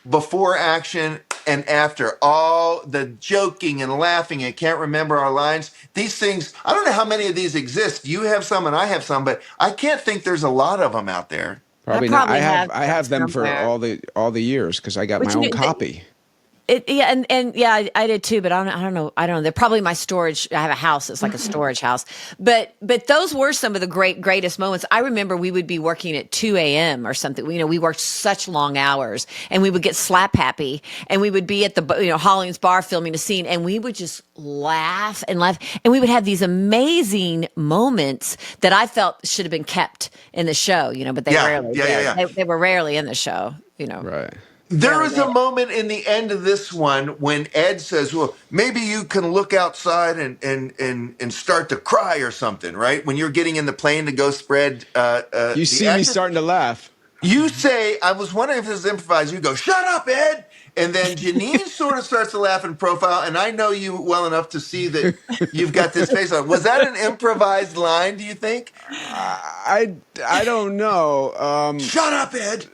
before action and after, all the joking and laughing and can't remember our lines. These things, I don't know how many of these exist. You have some and I have some, but I can't think there's a lot of them out there. Probably I not. probably I have them for somewhere. all the years because I got But my you own know, copy. And yeah, I did too, but I don't know. They're probably my storage. I have a house that's like a storage house. But those were some of the greatest moments. I remember we would be working at 2 a.m. or something. You know, we worked such long hours, and we would get slap happy, and we would be at the Hollings Bar filming a scene, and we would just laugh and laugh, and we would have these amazing moments that I felt should have been kept in the show. You know, but they rarely did. They were rarely in the show. You know, Right. There is a moment in the end of this one when Ed says, well, maybe you can look outside and start to cry or something, right? When you're getting in the plane to go spread. You see me starting to laugh. You say, I was wondering if this is improvised. You go, shut up, Ed. And then Janine sort of starts to laugh in profile. And I know you well enough to see that you've got this face on. Was that an improvised line, do you think? I don't know. Shut up, Ed.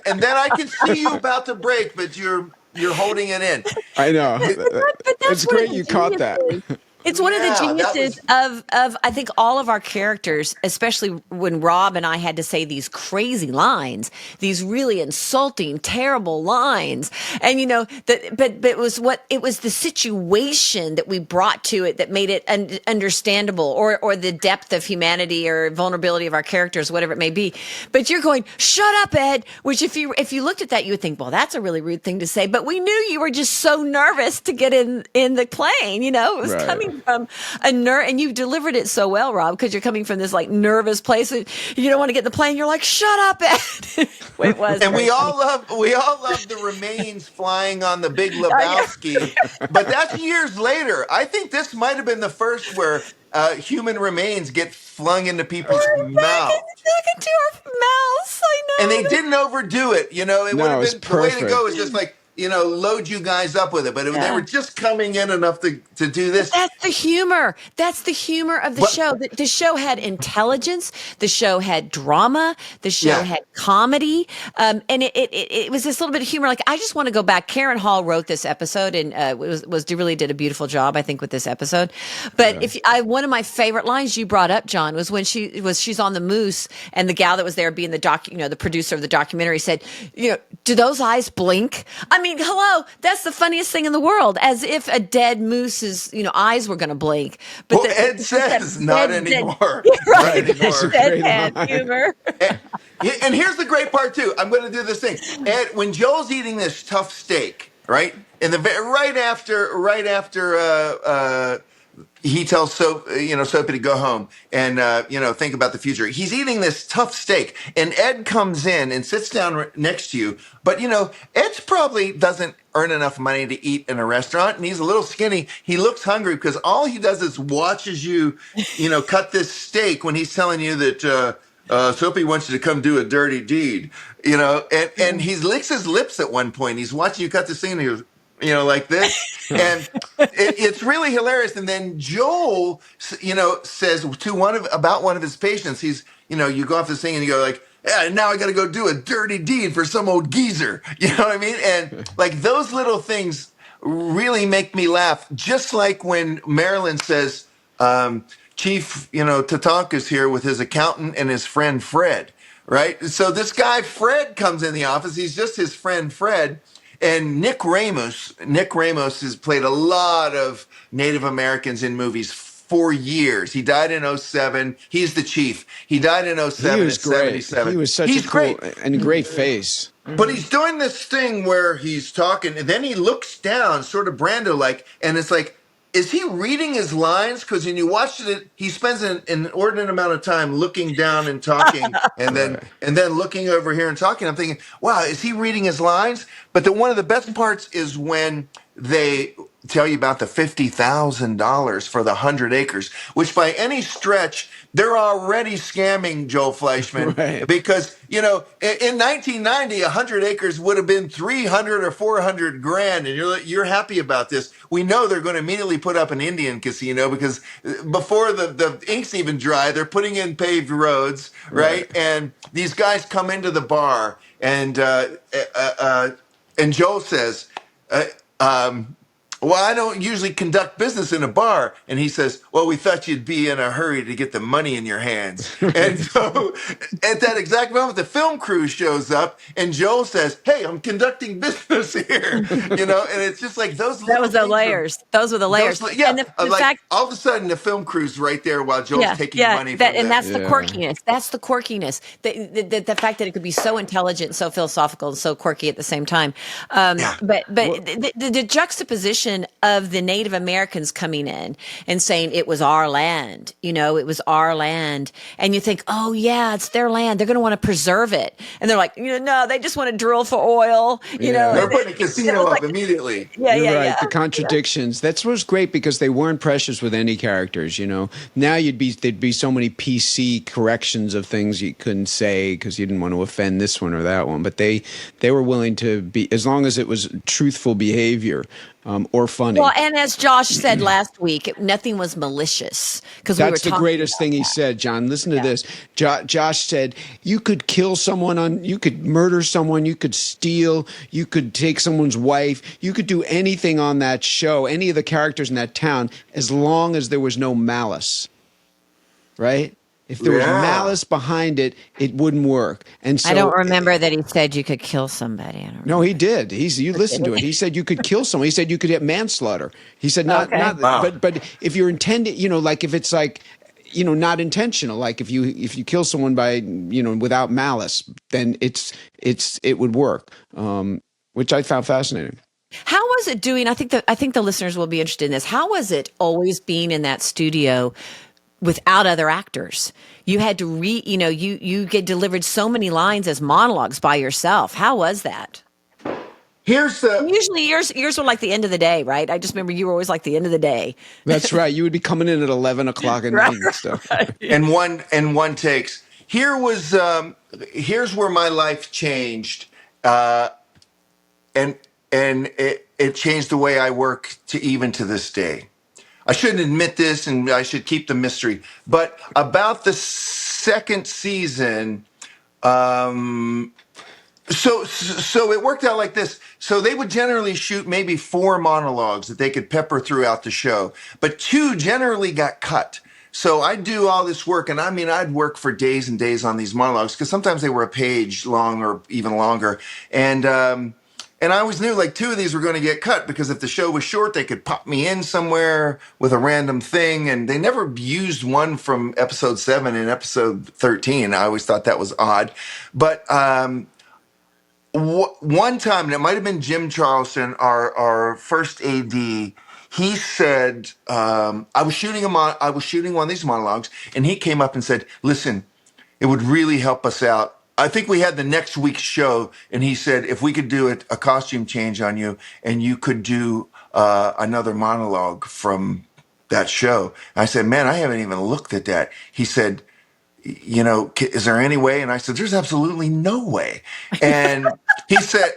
and then I can see you about to break, but you're holding it in. I know. but that's It's great you caught that. It's one of the Yeah, that geniuses of I think all of our characters, especially when Rob and I had to say these crazy lines, these really insulting, terrible lines, and but it was the situation that we brought to it that made it understandable, or the depth of humanity or vulnerability of our characters, whatever it may be. But you're going, shut up, Ed. Which if you looked at that, you would think, well, that's a really rude thing to say. But we knew you were just so nervous to get in the plane. It was Right. coming from a and you delivered it so well, Rob, because you're coming from this like nervous place. And you don't want to get in the plane. You're like, shut up, Ed. It was. And we all love the remains flying on the Big Lebowski, but that's years later. I think this might have been the first where human remains get flung into people's mouths. Back into our mouths. I know. And they didn't overdo it. It would have it's been the way to perfect. go is just like, load you guys up with it. But they were just coming in enough to do this. That's the humor. That's the humor of the show. The show had intelligence. The show had drama. The show had comedy. And it was this little bit of humor. Like, I just want to go back. Karen Hall wrote this episode and really did a beautiful job, I think, with this episode. But one of my favorite lines you brought up, John, was when she's on the moose and the gal that was there being the producer of the documentary said, do those eyes blink? I mean, hello, that's the funniest thing in the world, as if a dead moose's eyes were going to blink. But Ed says not anymore. Right. Not anymore. Deadpan humor. And here's the great part too. I'm going to do this thing. Ed, when Joel's eating this tough steak, right? Right after he tells Soapy to go home and think about the future. He's eating this tough steak, and Ed comes in and sits down next to you. But Ed's probably doesn't earn enough money to eat in a restaurant, and he's a little skinny. He looks hungry because all he does is watches you, cut this steak when he's telling you that Soapy wants you to come do a dirty deed, and he licks his lips at one point. He's watching you cut the scene, and he goes, like this. And it's really hilarious. And then Joel, says to about one of his patients, he's, you go off this thing and you go like, yeah, now I got to go do a dirty deed for some old geezer. You know what I mean? And like those little things really make me laugh. Just like when Marilyn says, Chief, Tatanka's here with his accountant and his friend Fred, right? So this guy Fred comes in the office. He's just his friend Fred. And Nick Ramos has played a lot of Native Americans in movies for years. He died in '07. He's the chief. He died in '07 He was at great. 77. He was such He's a cool great. and a great face. But he's doing this thing where he's talking, and then he looks down, sort of Brando-like, and it's like, is he reading his lines? Because when you watch it, he spends an inordinate amount of time looking down and talking, and then looking over here and talking. I'm thinking, wow, is he reading his lines? But one of the best parts is when they tell you about the $50,000 for the 100 acres, which by any stretch, they're already scamming Joel Fleischman. Right. Because, in 1990, 100 acres would have been 300 or 400 grand. And you're happy about this. We know they're going to immediately put up an Indian casino because before the ink's even dry, they're putting in paved roads, right? And these guys come into the bar and Joel says, well, I don't usually conduct business in a bar. And he says, well, we thought you'd be in a hurry to get the money in your hands. And so at that exact moment, the film crew shows up and Joel says, hey, I'm conducting business here. And it's just like those That was the layers. Those were the layers. Yeah. And the like fact, all of a sudden the film crew's right there while Joel's taking money from them. that's the quirkiness. That's the quirkiness. The fact that it could be so intelligent, so philosophical, and so quirky at the same time. But the juxtaposition of the Native Americans coming in and saying it was our land, it was our land. And you think, oh yeah, it's their land. They're going to want to preserve it. And they're like, no, they just want to drill for oil. They're putting a casino up immediately. You're right. The contradictions. That's what's great because they weren't precious with any characters. Now there'd be so many PC corrections of things you couldn't say because you didn't want to offend this one or that one. But they were willing to be, as long as it was truthful behavior. Or funny. Well, and as Josh said last week, nothing was malicious because that's the greatest thing he said. John, listen to this. Josh said you could kill someone you could murder someone, you could steal, you could take someone's wife, you could do anything on that show, any of the characters in that town, as long as there was no malice. Right? If there was malice behind it, it wouldn't work. And so I don't remember that he said you could kill somebody. No, he did. You listened to it. He said you could kill someone. He said you could get manslaughter. He said not but if you're intended, like if it's like, not intentional, like if you kill someone by, without malice, then it would work. Which I found fascinating. How was it doing? I think the listeners will be interested in this. How was it always being in that studio without other actors? You had to you get delivered so many lines as monologues by yourself. How was that? Usually yours were like the end of the day, right? I just remember you were always like the end of the day. That's right. You would be coming in at 11 o'clock at night and stuff. Right. And one takes. Here's where my life changed. And it changed the way I work to this day. I shouldn't admit this, and I should keep the mystery. But about the second season, so it worked out like this. So they would generally shoot maybe 4 monologues that they could pepper throughout the show, but 2 generally got cut. So I'd do all this work, and I'd work for days and days on these monologues because sometimes they were a page long or even longer, and I always knew like 2 of these were going to get cut because if the show was short, they could pop me in somewhere with a random thing. And they never used one from episode 7 and episode 13. I always thought that was odd. But one time, and it might have been Jim Charleston, our first AD, he said, I was shooting one of these monologues, and he came up and said, listen, it would really help us out. I think we had the next week's show, and he said, if we could do a costume change on you, and you could do another monologue from that show. I said, man, I haven't even looked at that. He said, is there any way? And I said, there's absolutely no way. And he said,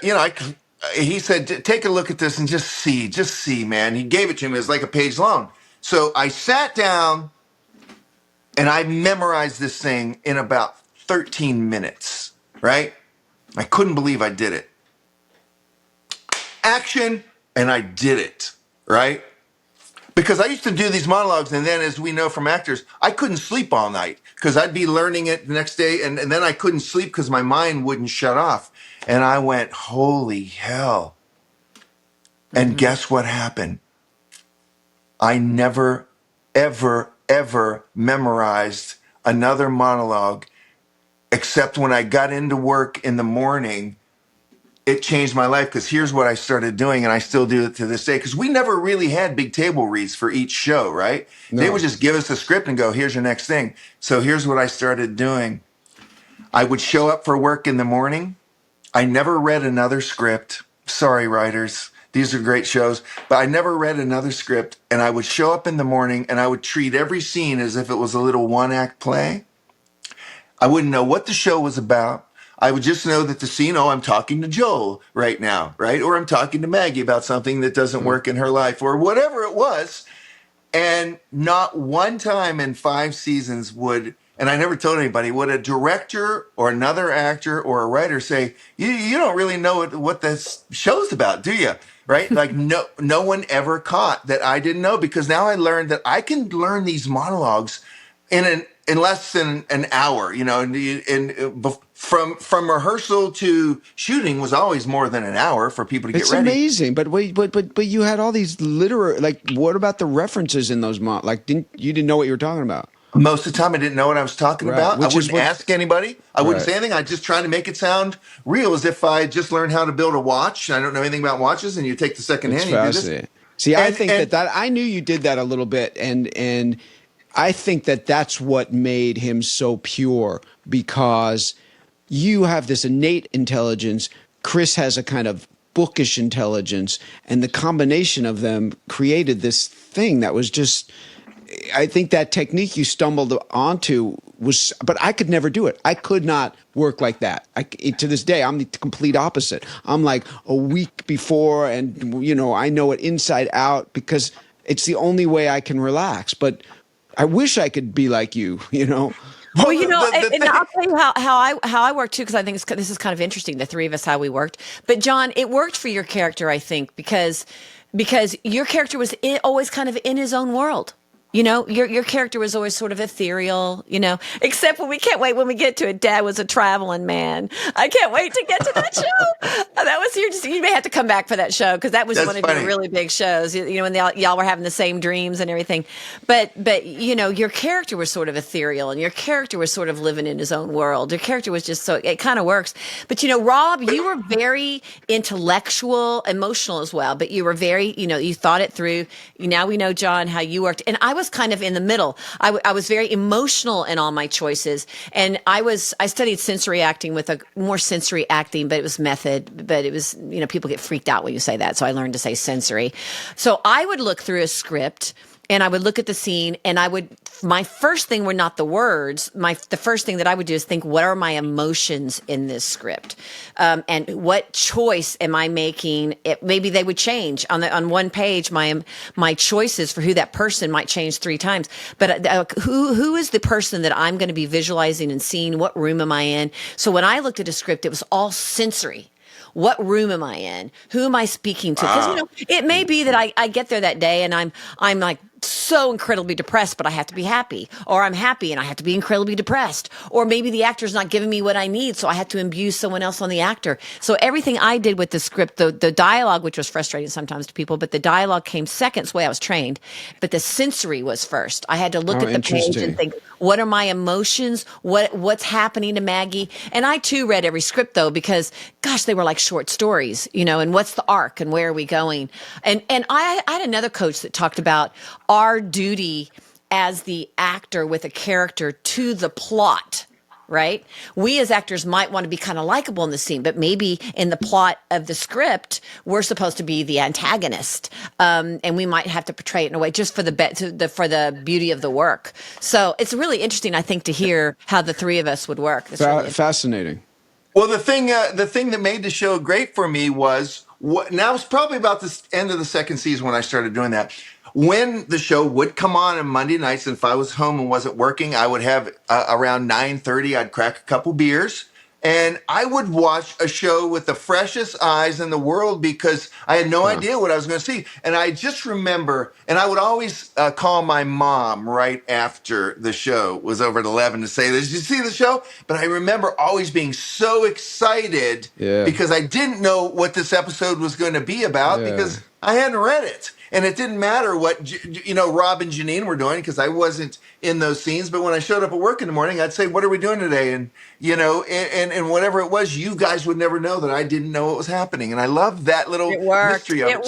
he said, take a look at this and just see, man. He gave it to me. It was like a page long. So I sat down and I memorized this thing in about 13 minutes, right? I couldn't believe I did it. Action, and I did it, right? Because I used to do these monologues, and then, as we know from actors, I couldn't sleep all night because I'd be learning it the next day, and then I couldn't sleep because my mind wouldn't shut off. And I went, holy hell. And guess what happened? I never, ever, ever memorized another monologue, except when I got into work in the morning. It changed my life, because here's what I started doing, and I still do it to this day, because we never really had big table reads for each show, right? No. They would just give us a script and go, here's your next thing. So here's what I started doing. I would show up for work in the morning. I never read another script. Sorry, writers. These are great shows. But I never read another script, and I would show up in the morning, and I would treat every scene as if it was a little one-act play. I wouldn't know what the show was about. I would just know that the scene, I'm talking to Joel right now, right? Or I'm talking to Maggie about something that doesn't work in her life, or whatever it was. And not one time in 5 seasons and I never told anybody, would a director or another actor or a writer say, you don't really know what this show's about, do you? Right? Like no one ever caught that I didn't know, because now I learned that I can learn these monologues in less than an hour, and from rehearsal to shooting was always more than an hour for people to get ready. It's amazing, but wait, but you had all these what about the references in those you didn't know what you were talking about? Most of the time I didn't know what I was talking about. I wouldn't ask anybody. I wouldn't say anything. I just try to make it sound real, as if I just learned how to build a watch. I don't know anything about watches, and you take the second hand and you do this. See, I think that I knew you did that a little bit, and I think that that's what made him so pure, because you have this innate intelligence. Chris has a kind of bookish intelligence, and the combination of them created this thing that was just, I think that technique you stumbled onto but I could never do it. I could not work like that. To this day, I'm the complete opposite. I'm like a week before, and I know it inside out, because it's the only way I can relax. But I wish I could be like you, Well, and I'll tell you how I work too, because I think this is kind of interesting, the three of us, how we worked. But John, it worked for your character, I think, because your character was always kind of in his own world. Your character was always sort of ethereal, except when we get to it. Dad was a traveling man. I can't wait to get to that show. That was you may have to come back for that show, because that was one of your really big shows, when y'all were having the same dreams and everything. But your character was sort of ethereal, and your character was sort of living in his own world. Your character was just it kind of works. But, Rob, you were very intellectual, emotional as well, but you were very, you thought it through. Now we know, John, how you worked. And I was kind of in the middle. I was very emotional in all my choices. And I studied sensory acting with a more sensory acting, but it was method, but it was, people get freaked out when you say that. So I learned to say sensory. So I would look through a script, and I would look at the scene, and my first thing were not the words. The first thing that I would do is think, what are my emotions in this script? And what choice am I making? Maybe they would change on one page. My choices for who that person might change 3 times. But who is the person that I'm going to be visualizing and seeing? What room am I in? So when I looked at a script, it was all sensory. What room am I in? Who am I speaking to? Because it may be that I get there that day and I'm like so incredibly depressed, but I have to be happy. Or I'm happy and I have to be incredibly depressed. Or maybe the actor's not giving me what I need, so I have to imbue someone else on the actor. So everything I did with the script, the dialogue, which was frustrating sometimes to people, but the dialogue came second. It's the way I was trained. But the sensory was first. I had to look at the page and think, what are my emotions? What's happening to Maggie? And I too read every script though, because gosh, they were like short stories, and what's the arc and where are we going? And I had another coach that talked about our duty as the actor with a character to the plot right? We as actors might want to be kind of likable in the scene, but maybe in the plot of the script, we're supposed to be the antagonist, and we might have to portray it in a way just for for the beauty of the work. So it's really interesting, I think, to hear how the three of us would work. It's really Fascinating. Well, the thing that made the show great for me was now it's probably about the end of the second season when I started doing that. When the show would come on Monday nights, and if I was home and wasn't working, I would have around 9:30. I'd crack a couple beers, and I would watch a show with the freshest eyes in the world because I had no idea what I was going to see. And I just remember, and I would always call my mom right after the show was over at 11 to say, "Did you see the show?" But I remember always being so excited because I didn't know what this episode was going to be about because I hadn't read it. And it didn't matter what, Rob and Janine were doing because I wasn't in those scenes. But when I showed up at work in the morning, I'd say, "What are we doing today?" And, and whatever it was, you guys would never know that I didn't know what was happening. And I love that little mystery of it.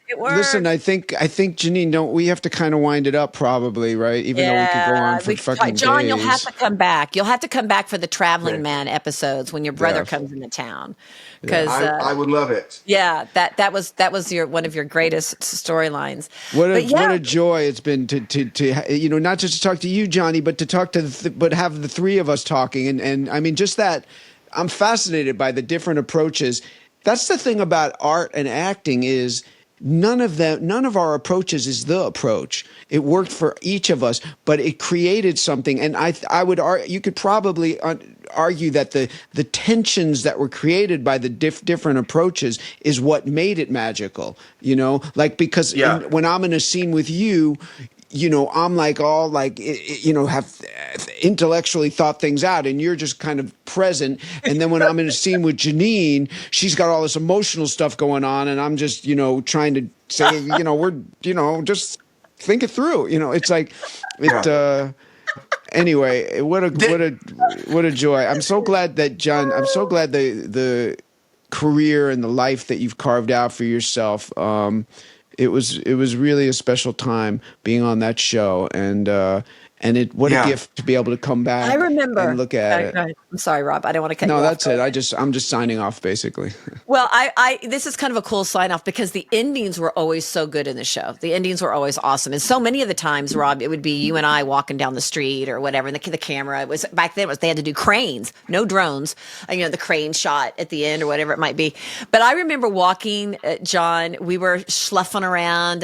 It worked. Listen, I think Janine, don't we have to kind of wind it up probably, right? Even though we could go on for fucking John, days. you'll have to come back. You'll have to come back for the Traveling Man episodes when your brother comes into town. Because I would love it. Yeah, that was one of your greatest storylines. What a joy it's been to not just to talk to you, Johnny, but to talk to but have the three of us talking, and I mean just that. I'm fascinated by the different approaches. That's the thing about art and acting is none of our approaches is the approach. It worked for each of us, but it created something. And I would argue, you could probably argue that the tensions that were created by the different approaches is what made it magical. Because when I'm in a scene with you, I'm like all like, have intellectually thought things out, and you're just kind of present. And then when I'm in a scene with Janine, she's got all this emotional stuff going on, and I'm just, trying to say, we're, just think it through. It's like it. Anyway, what a joy. I'm so glad that John. I'm so glad the career and the life that you've carved out for yourself. It was really a special time being on that show, and what a gift to be able to come back. I remember and look at it. I'm sorry, Rob. I don't want to cut you off. No, that's it. I'm just signing off basically. Well, this is kind of a cool sign off because the endings were always so good in the show. The endings were always awesome, and so many of the times, Rob, it would be you and I walking down the street or whatever, and the camera. It was back then. They had to do cranes, no drones. The crane shot at the end or whatever it might be. But I remember walking, John. We were schluffing around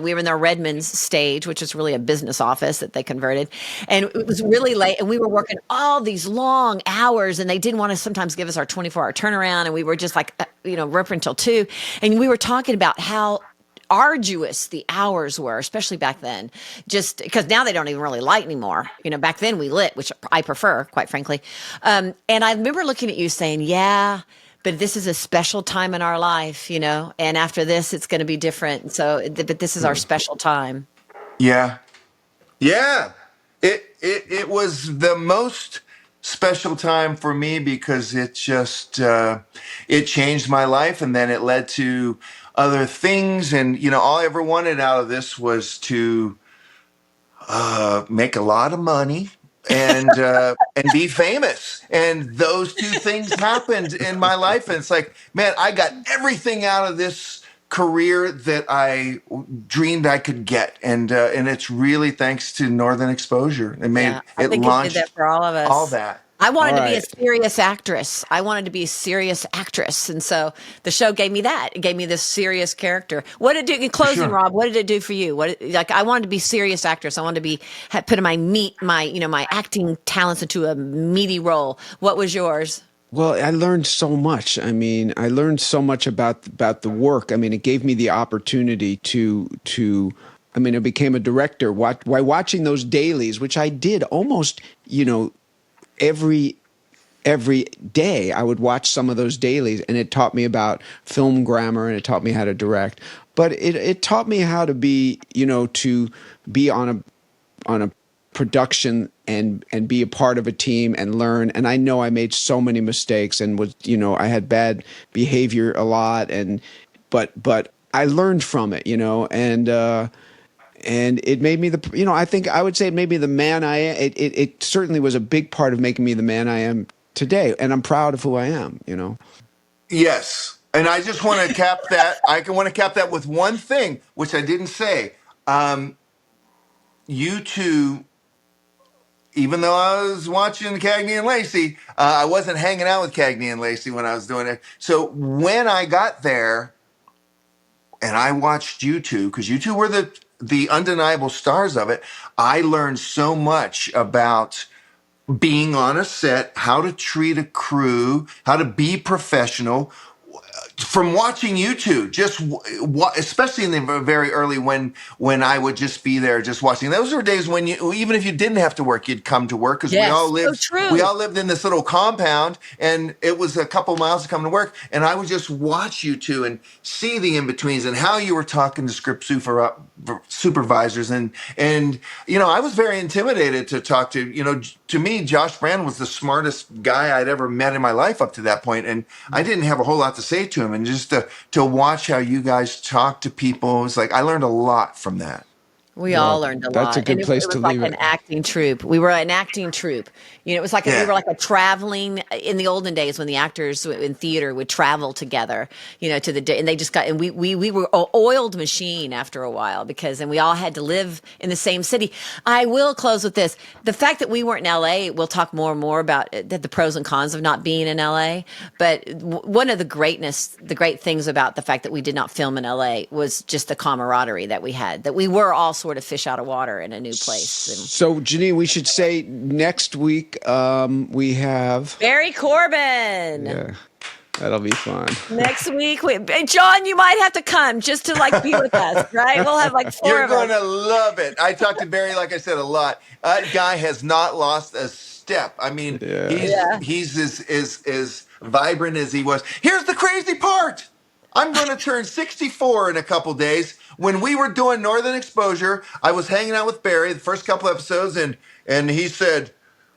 we were in the Redmond's stage, which is really a business office that they converted. And it was really late, and we were working all these long hours, and they didn't want to sometimes give us our 24-hour turnaround, and we were just like, ripping until 2. And we were talking about how arduous the hours were, especially back then, just because now they don't even really light anymore. Back then we lit, which I prefer, quite frankly. And I remember looking at you saying, yeah, but this is a special time in our life, and after this, it's going to be different. So, but this is our special time. Yeah. Yeah. It was the most special time for me because it just, it changed my life, and then it led to other things. And, all I ever wanted out of this was to, make a lot of money and be famous. And those two things happened in my life. And it's like, man, I got everything out of this career that I dreamed I could get, and it's really thanks to Northern Exposure. It made I think launched it did that for all of us. All that. I wanted to be a serious actress. I wanted to be a serious actress, and so the show gave me that. It gave me this serious character. What did it do in closing, Rob? What did it do for you? I wanted to be a serious actress. I wanted to put my acting talents into a meaty role. What was yours? Well, I learned so much. I mean, I learned so much about the work. I mean, it gave me the opportunity to I became a director by watching those dailies, which I did almost, every day. I would watch some of those dailies, and it taught me about film grammar, and it taught me how to direct. But it taught me how to be, to be on a production and be a part of a team and learn. And I know I made so many mistakes and was, I had bad behavior a lot, but I learned from it, and and it made me I think I would say it made me the man I am. It certainly was a big part of making me the man I am today, and I'm proud of who I am. Yes. And I just want to cap that. Want to cap that with one thing, which I didn't say. You two, even though I was watching Cagney and Lacey, I wasn't hanging out with Cagney and Lacey when I was doing it. So when I got there and I watched you two, because you two were the undeniable stars of it, I learned so much about being on a set, how to treat a crew, how to be professional. From watching you two, especially in the very early when I would just be there just watching. Those were days when even if you didn't have to work, you'd come to work because Yes, we all lived in this little compound, and it was a couple miles to come to work. And I would just watch you two and see the in betweens and how you were talking to script supervisors, and I was very intimidated to talk to. To me, Josh Brand was the smartest guy I'd ever met in my life up to that point, and I didn't have a whole lot to say to him. And just to watch how you guys talk to people, it was like I learned a lot from that. We all learned a lot. That's a good place to leave it. It was like an acting troupe. We were an acting troupe. It was like we were like a traveling in the olden days when the actors in theater would travel together, to the day, and they just got, and we were an oiled machine after a while and we all had to live in the same city. I will close with this. The fact that we weren't in LA, we'll talk more and more about the pros and cons of not being in LA. But one of the great things about the fact that we did not film in LA was just the camaraderie that we had, that we were all sort of fish out of water in a new place. So, Janine, we should say next week we have Barry Corbin. Yeah, that'll be fun. Next week, John, you might have to come just to be with us, right? We'll have 4 You're of us. going to love it. I talked to Barry, like I said, a lot. That guy has not lost a step. I mean, he's as vibrant as he was. Here's the crazy part. I'm going to turn 64 in a couple days. When we were doing Northern Exposure, I was hanging out with Barry the first couple episodes, and he said,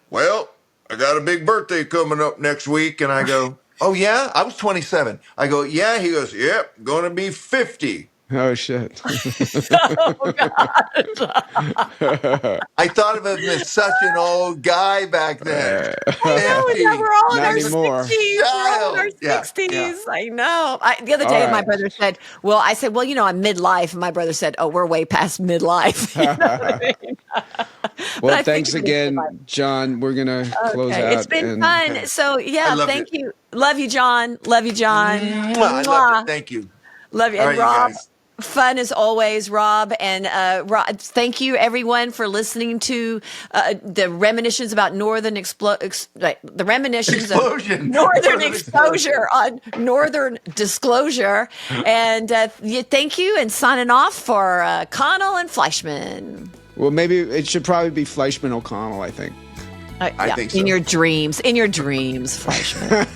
"Well, I got a big birthday coming up next week." And I go, "Oh, yeah?" I was 27. I go, "Yeah." He goes, "Yep, going to be 50. Oh, shit. Oh, God. I thought of him as such an old guy back then. We're all in our 90 more. 60s. We're all in our 60s. Yeah. I know. The other day, my brother said, I said, I'm midlife. And my brother said, "Oh, we're way past midlife." You know what I mean? Well, thanks again, John. We're going to close out. It's been fun. So, thank you. Love you, John. Love you, John. I love it. Thank you. Love you. All And right, Rob, you guys. fun as always, Rob. And Rob, thank you, everyone, for listening to the reminiscences about Northern Northern Exposure on Northern Disclosure. And thank you, and signing off for Connell and Fleischman. Well, maybe it should probably be Fleischman O'Connell, I think. I think so. In your dreams, Fleischman.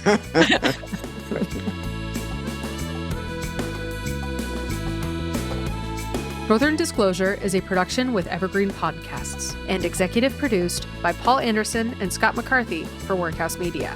Northern Disclosure is a production with Evergreen Podcasts and executive produced by Paul Anderson and Scott McCarthy for Workhouse Media.